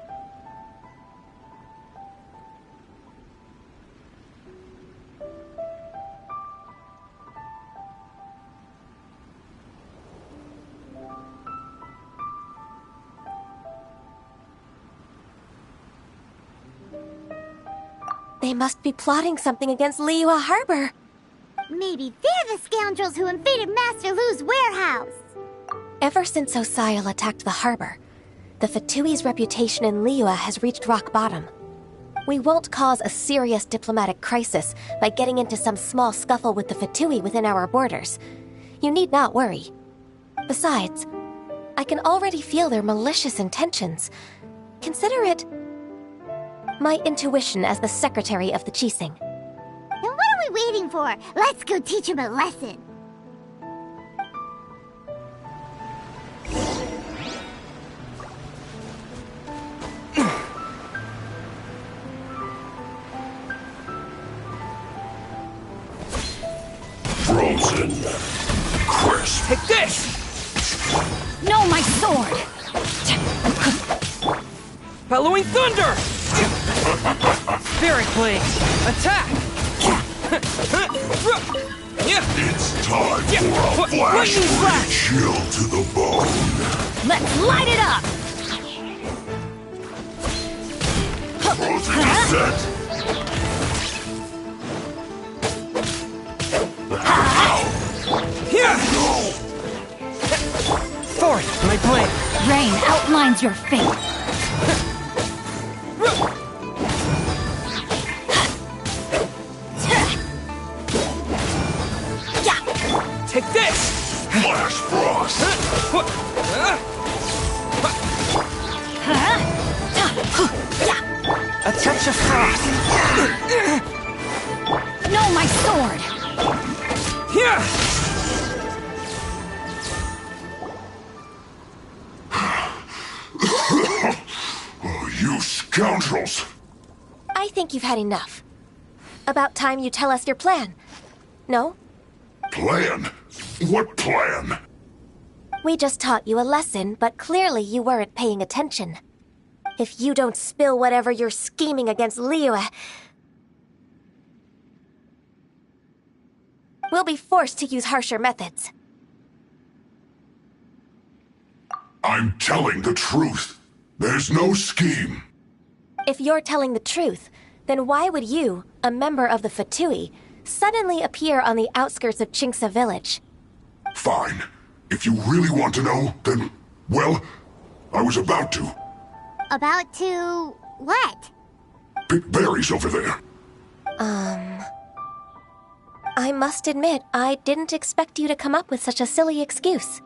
They must be plotting something against Liyue Harbor. Maybe they're the scoundrels who invaded Master Lu's warehouse. Ever since Osial attacked the harbor, the Fatui's reputation in Liyue has reached rock bottom. We won't cause a serious diplomatic crisis by getting into some small scuffle with the Fatui within our borders. You need not worry. Besides, I can already feel their malicious intentions. Consider it my intuition as the secretary of the Qixing. Then what are we waiting for? Let's go teach him a lesson. Frozen. Crisp. Take this! No, my sword! Bellowing thunder! Spirit blade! Attack! It's time for a flash chill to the bone. Let's light it up! Frozen set. Here! Forth, my blade! Rain outlines your fate. Take this! Flash frost. A touch of frost! No, my sword! Here! Scoundrels! I think you've had enough. About time you tell us your plan. No? Plan? What plan? We just taught you a lesson, but clearly you weren't paying attention. If you don't spill whatever you're scheming against Liyue, we'll be forced to use harsher methods. I'm telling the truth. There's no scheme. If you're telling the truth, then why would you, a member of the Fatui, suddenly appear on the outskirts of Chinxa village? Fine. If you really want to know, then, well, I was about to. About to... what? Pick berries over there. I must admit, I didn't expect you to come up with such a silly excuse.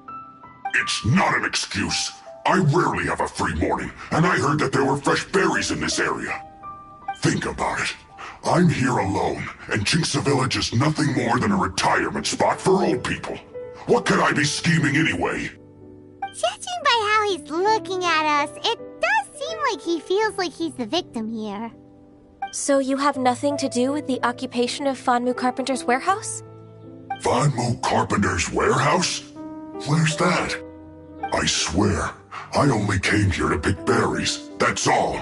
It's not an excuse. I rarely have a free morning, and I heard that there were fresh berries in this area. Think about it. I'm here alone, and Chinxa Village is nothing more than a retirement spot for old people. What could I be scheming anyway? Judging by how he's looking at us, it does seem like he feels like he's the victim here. So you have nothing to do with the occupation of Fanmu Carpenter's warehouse? Fanmu Carpenter's warehouse? Where's that? I swear, I only came here to pick berries, that's all.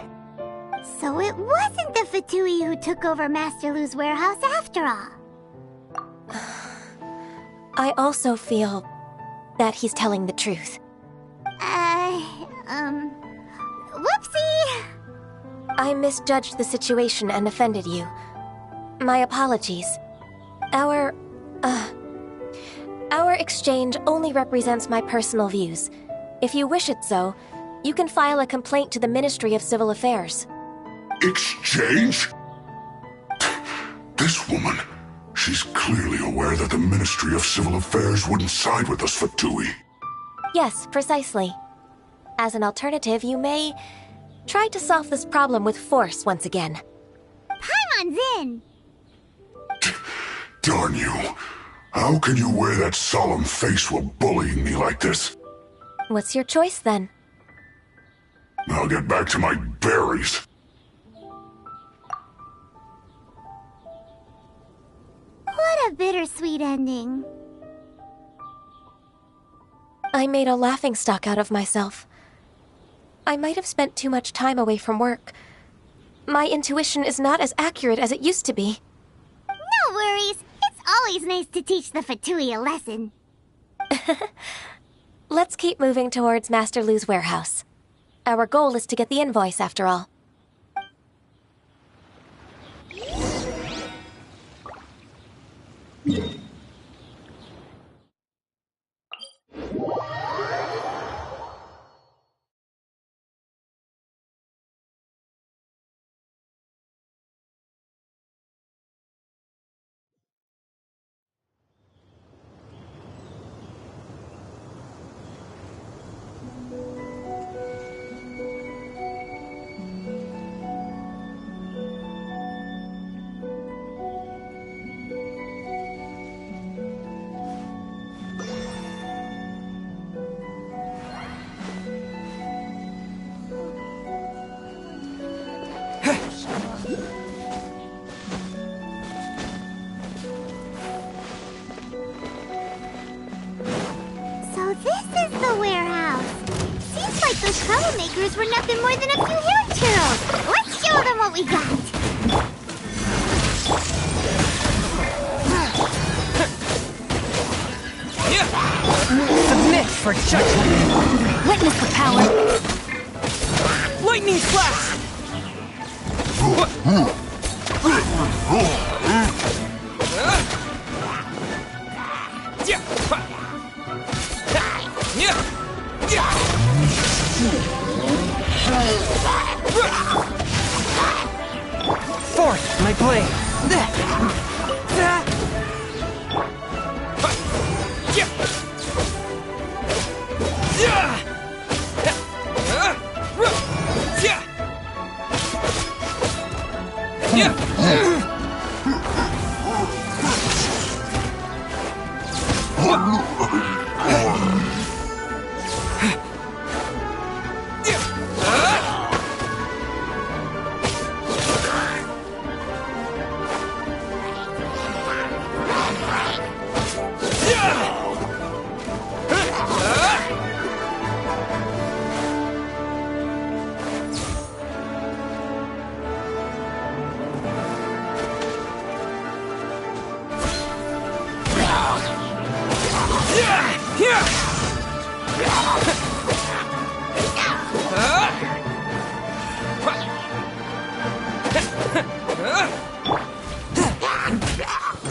So it wasn't the Fatui who took over Master Lu's warehouse after all. I also feel that he's telling the truth. Whoopsie! I misjudged the situation and offended you. My apologies. Our exchange only represents my personal views. If you wish it so, you can file a complaint to the Ministry of Civil Affairs. Exchange? This woman, she's clearly aware that the Ministry of Civil Affairs wouldn't side with us, Fatui. Yes, precisely. As an alternative, you may try to solve this problem with force once again. Paimon's in! Darn you. How can you wear that solemn face while bullying me like this? What's your choice, then? I'll get back to my berries. What a bittersweet ending. I made a laughingstock out of myself. I might have spent too much time away from work. My intuition is not as accurate as it used to be. No worries. It's always nice to teach the Fatui a lesson. Let's keep moving towards Master Lu's warehouse. Our goal is to get the invoice, after all. So this is the warehouse. Seems like those troublemakers were nothing more than a few hair churros. Let's show them what we got. Submit for judgment. Witness the power. Lightning flash! Force my blade.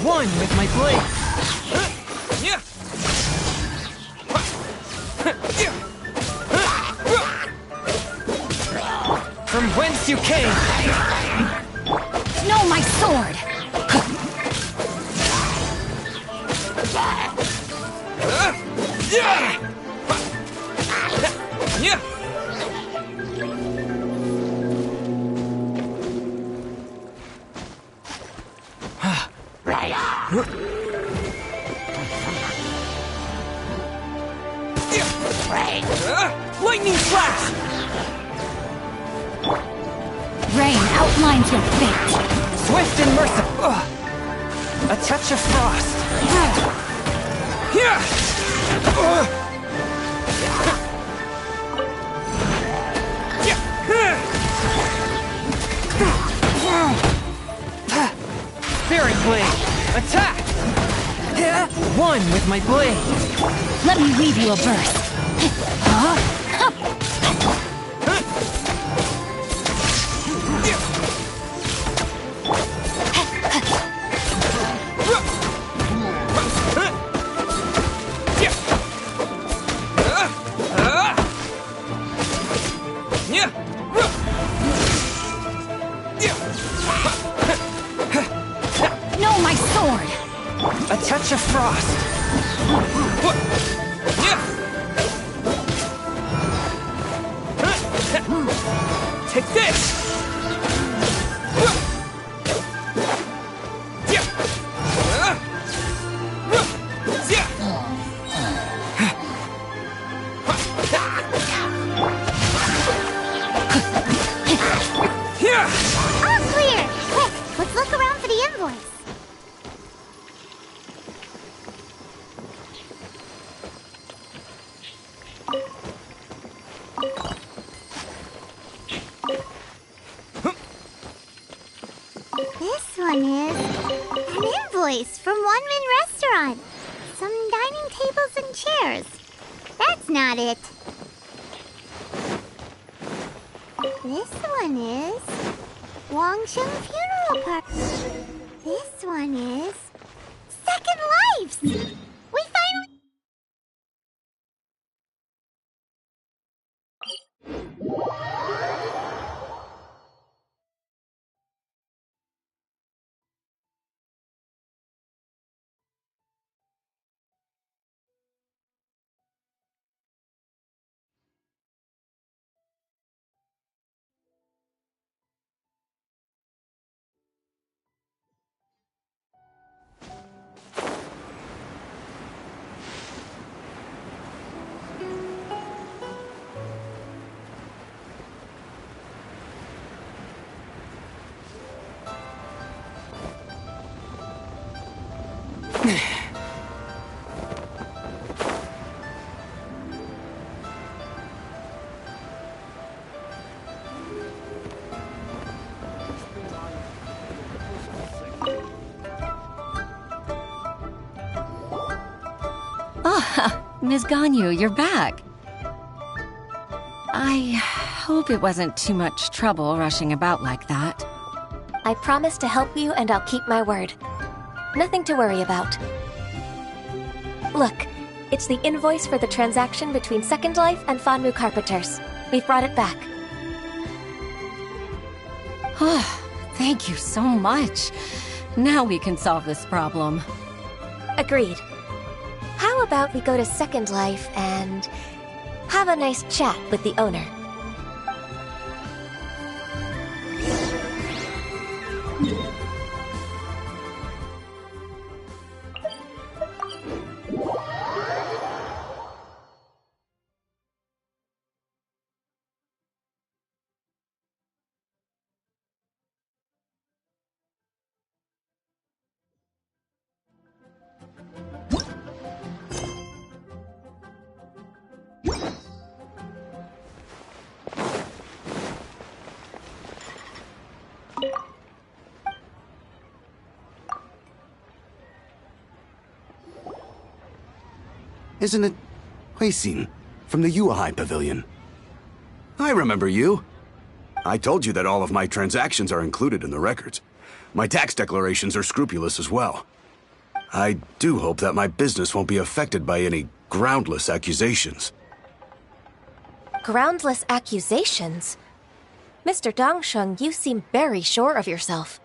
One with my blade. From whence you came. No, my sword! Lightning slash! Rain outlines your fate. Swift and merciful. A touch of frost. Spirit blade. Attack! One with my blade. Let me weave you a verse. No, my sword! A touch of frost. Take this! All clear! Quick, let's look around for the invoice. This one is an invoice from One Min Restaurant. Some dining tables and chairs. That's not it. This one is Wangsheng Funeral Park. This one is Second Lives. We finally... Ms. Ganyu, you're back. I hope it wasn't too much trouble rushing about like that. I promise to help you and I'll keep my word. Nothing to worry about. Look, it's the invoice for the transaction between Second Life and Fanmu Carpenters. We've brought it back. Oh, thank you so much. Now we can solve this problem. Agreed. How about we go to Second Life and have a nice chat with the owner? Isn't it Huixin from the Yuehai Pavilion? I remember you. I told you that all of my transactions are included in the records. My tax declarations are scrupulous as well. I do hope that my business won't be affected by any groundless accusations. Groundless accusations? Mr. Dongsheng, you seem very sure of yourself.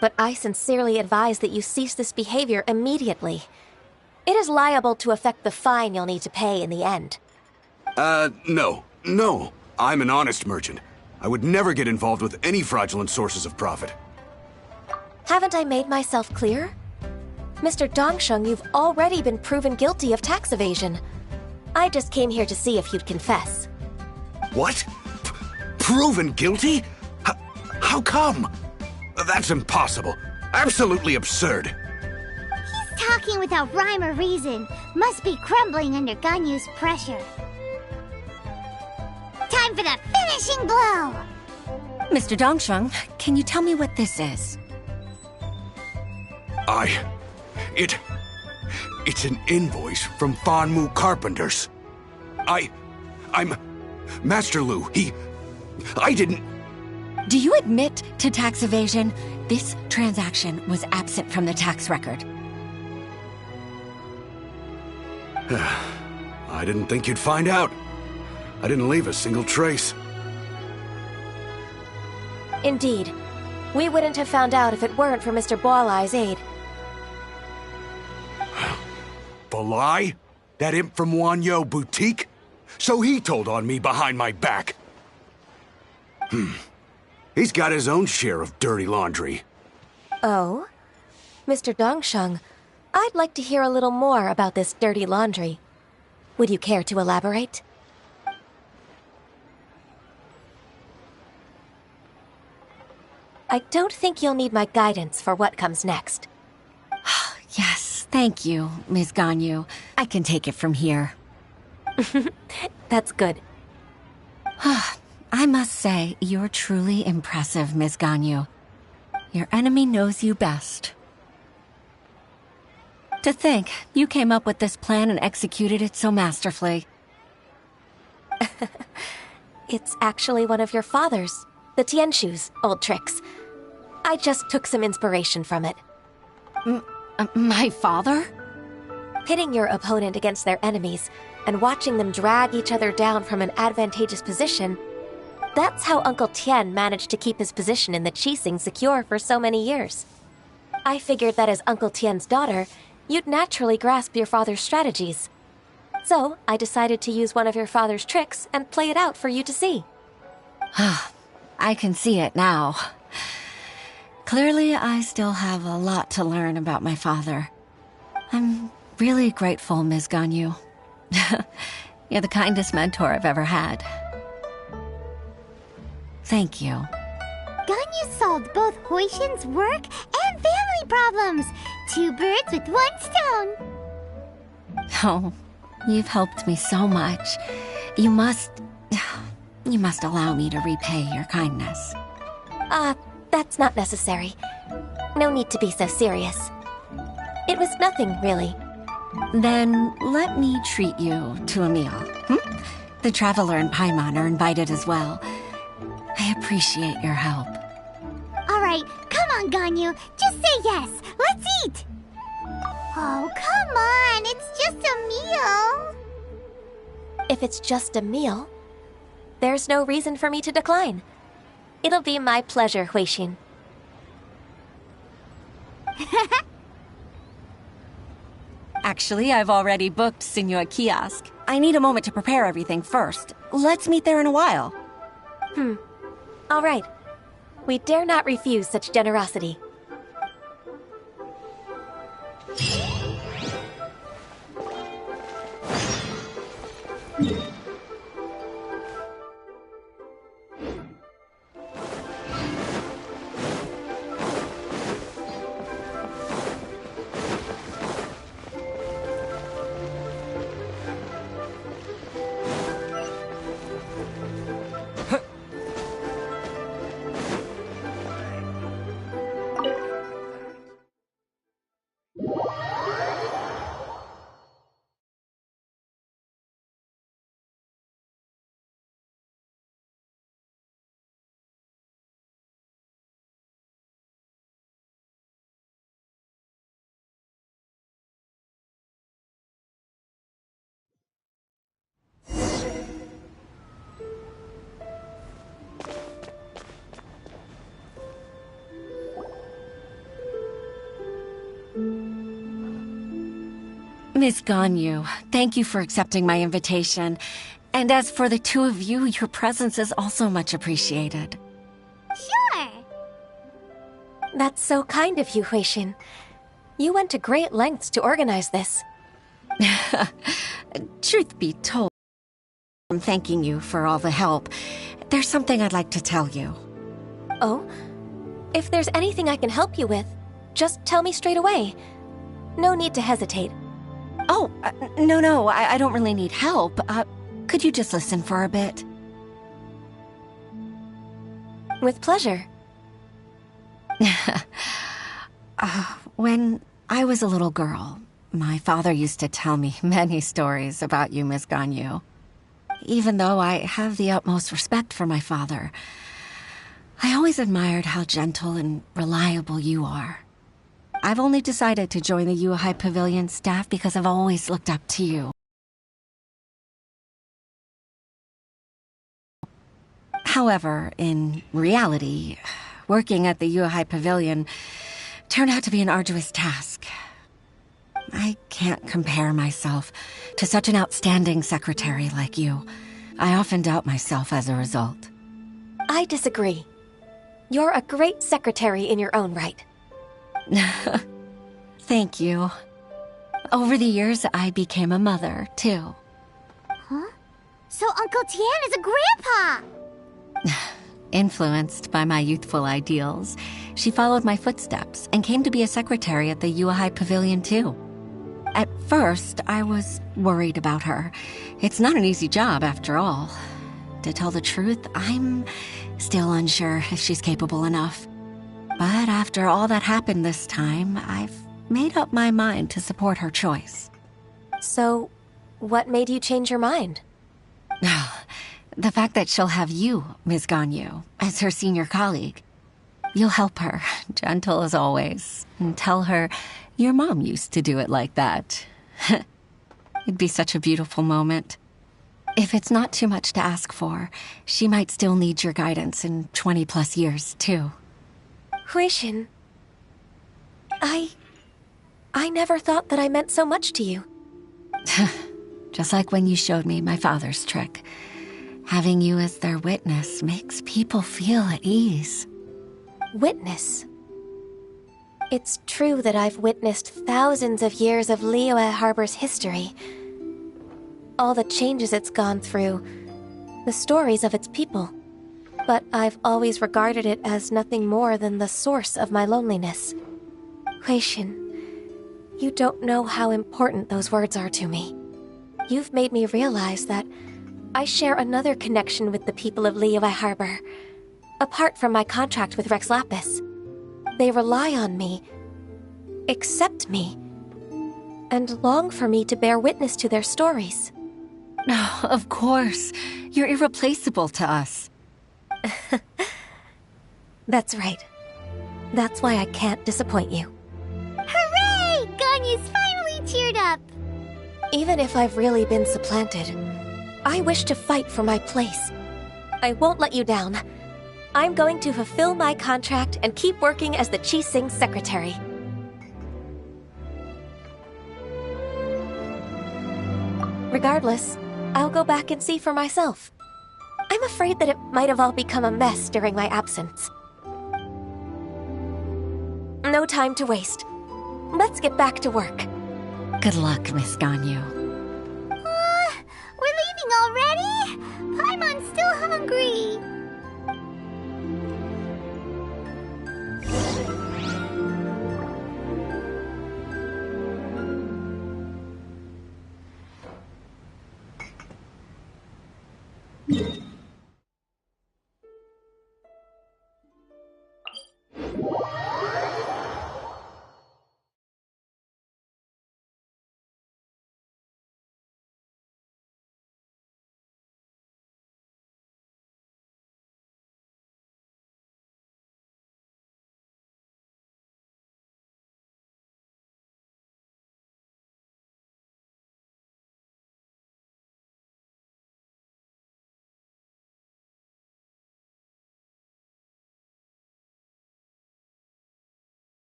But I sincerely advise that you cease this behavior immediately. It is liable to affect the fine you'll need to pay in the end. No. I'm an honest merchant. I would never get involved with any fraudulent sources of profit. Haven't I made myself clear? Mr. Dongsheng, you've already been proven guilty of tax evasion. I just came here to see if you'd confess. What? Proven guilty? How come? That's impossible. Absolutely absurd. He's talking without rhyme or reason. Must be crumbling under Ganyu's pressure. Time for the finishing blow! Mr. Dongsheng, can you tell me what this is? It's an invoice from Fanmu Carpenters. I'm Master Lu. I didn't... Do you admit to tax evasion? This transaction was absent from the tax record. I didn't think you'd find out. I didn't leave a single trace. Indeed. We wouldn't have found out if it weren't for Mr. Boalai's aid. Balai? That imp from Wanyo Boutique? So he told on me behind my back. He's got his own share of dirty laundry. Oh? Mr. Dongsheng, I'd like to hear a little more about this dirty laundry. Would you care to elaborate? I don't think you'll need my guidance for what comes next. Yes, thank you, Ms. Ganyu. I can take it from here. That's good. I must say, you're truly impressive, Ms. Ganyu. Your enemy knows you best. To think, you came up with this plan and executed it so masterfully. It's actually one of your father's, the Tianshu's, old tricks. I just took some inspiration from it. My father? Pitting your opponent against their enemies and watching them drag each other down from an advantageous position, that's how Uncle Tian managed to keep his position in the Qixing secure for so many years. I figured that as Uncle Tian's daughter, you'd naturally grasp your father's strategies. So, I decided to use one of your father's tricks and play it out for you to see. I can see it now. Clearly, I still have a lot to learn about my father. I'm really grateful, Ms. Ganyu. You're the kindest mentor I've ever had. Thank you. Ganyu solved both Huixin's work and family problems. 2 birds with 1 stone. Oh, you've helped me so much. You must allow me to repay your kindness. That's not necessary. No need to be so serious. It was nothing, really. Then let me treat you to a meal. The Traveler and Paimon are invited as well. I appreciate your help. All right, come on, Ganyu. Just say yes. Let's eat. Oh, come on. It's just a meal. If it's just a meal, there's no reason for me to decline. It'll be my pleasure, Huixin. Actually, I've already booked Senor Kiosk. I need a moment to prepare everything first. Let's meet there in a while. All right. We dare not refuse such generosity. Miss Ganyu, thank you for accepting my invitation. And as for the two of you, your presence is also much appreciated. Sure. That's so kind of you, Huixin. You went to great lengths to organize this. Truth be told, I'm thanking you for all the help. There's something I'd like to tell you. Oh? If there's anything I can help you with, just tell me straight away. No need to hesitate. Oh, no, I don't really need help. Could you just listen for a bit? With pleasure. When I was a little girl, my father used to tell me many stories about you, Miss Ganyu. Even though I have the utmost respect for my father, I always admired how gentle and reliable you are. I've only decided to join the Liyue Pavilion staff because I've always looked up to you. However, in reality, working at the Liyue Pavilion turned out to be an arduous task. I can't compare myself to such an outstanding secretary like you. I often doubt myself as a result. I disagree. You're a great secretary in your own right. Thank you. Over the years, I became a mother, too. Huh? So Uncle Tian is a grandpa! Influenced by my youthful ideals, she followed my footsteps and came to be a secretary at the Liyue Pavilion, too. At first, I was worried about her. It's not an easy job, after all. To tell the truth, I'm still unsure if she's capable enough. But after all that happened this time, I've made up my mind to support her choice. So, what made you change your mind? The fact that she'll have you, Ms. Ganyu, as her senior colleague. You'll help her, gentle as always, and tell her your mom used to do it like that. It'd be such a beautiful moment. If it's not too much to ask for, she might still need your guidance in 20+ years, too. Huixin, I never thought that I meant so much to you. Just like when you showed me my father's trick. Having you as their witness makes people feel at ease. Witness? It's true that I've witnessed thousands of years of Liyue Harbor's history. All the changes it's gone through, the stories of its people. But I've always regarded it as nothing more than the source of my loneliness. Huixin, you don't know how important those words are to me. You've made me realize that I share another connection with the people of Liyue Harbor, apart from my contract with Rex Lapis. They rely on me, accept me, and long for me to bear witness to their stories. Oh, of course. You're irreplaceable to us. That's right. That's why I can't disappoint you. Hooray! Ganyu's finally cheered up! Even if I've really been supplanted, I wish to fight for my place. I won't let you down. I'm going to fulfill my contract and keep working as the Qixing secretary. Regardless, I'll go back and see for myself. I'm afraid that it might have all become a mess during my absence. No time to waste. Let's get back to work. Good luck, Miss Ganyu. We're leaving already? Paimon's still hungry.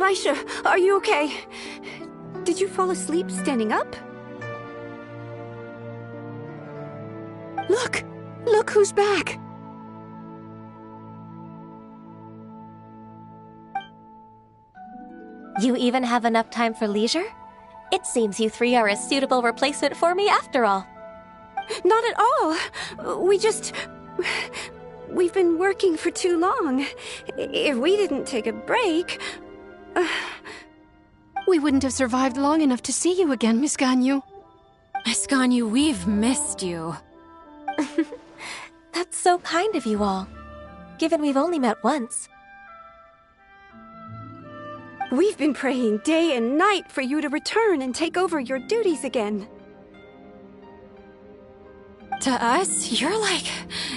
Baisha, are you okay? Did you fall asleep standing up? Look! Look who's back! You even have enough time for leisure? It seems you three are a suitable replacement for me after all. Not at all. We've been working for too long. If we didn't take a break... We wouldn't have survived long enough to see you again, Miss Ganyu. Miss Ganyu, we've missed you. That's so kind of you all, given we've only met once. We've been praying day and night for you to return and take over your duties again. To us, you're like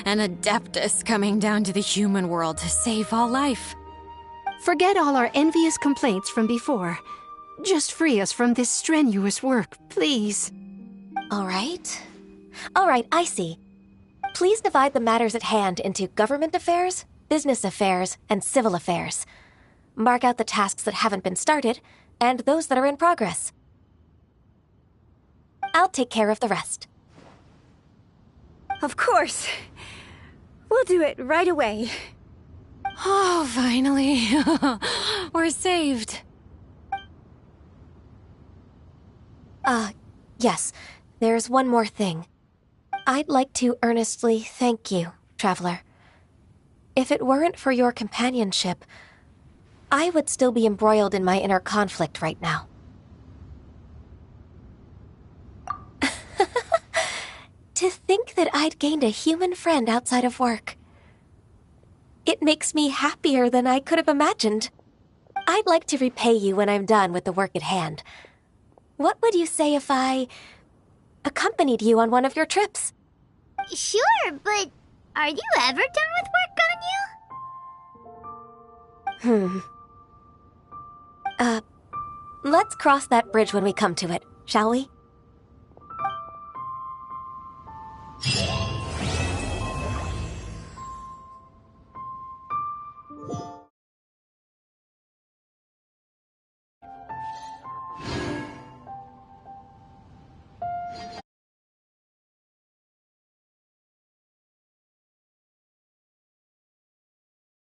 an adeptus coming down to the human world to save all life. Forget all our envious complaints from before. Just free us from this strenuous work, please. All right, I see. Please divide the matters at hand into government affairs, business affairs, and civil affairs. Mark out the tasks that haven't been started, and those that are in progress. I'll take care of the rest. Of course. We'll do it right away. Oh, finally. We're saved. Yes. There's one more thing. I'd like to earnestly thank you, Traveler. If it weren't for your companionship, I would still be embroiled in my inner conflict right now. To think that I'd gained a human friend outside of work. It makes me happier than I could have imagined. I'd like to repay you when I'm done with the work at hand. What would you say if I accompanied you on one of your trips? Sure, but are you ever done with work, Ganyu? Let's cross that bridge when we come to it, shall we?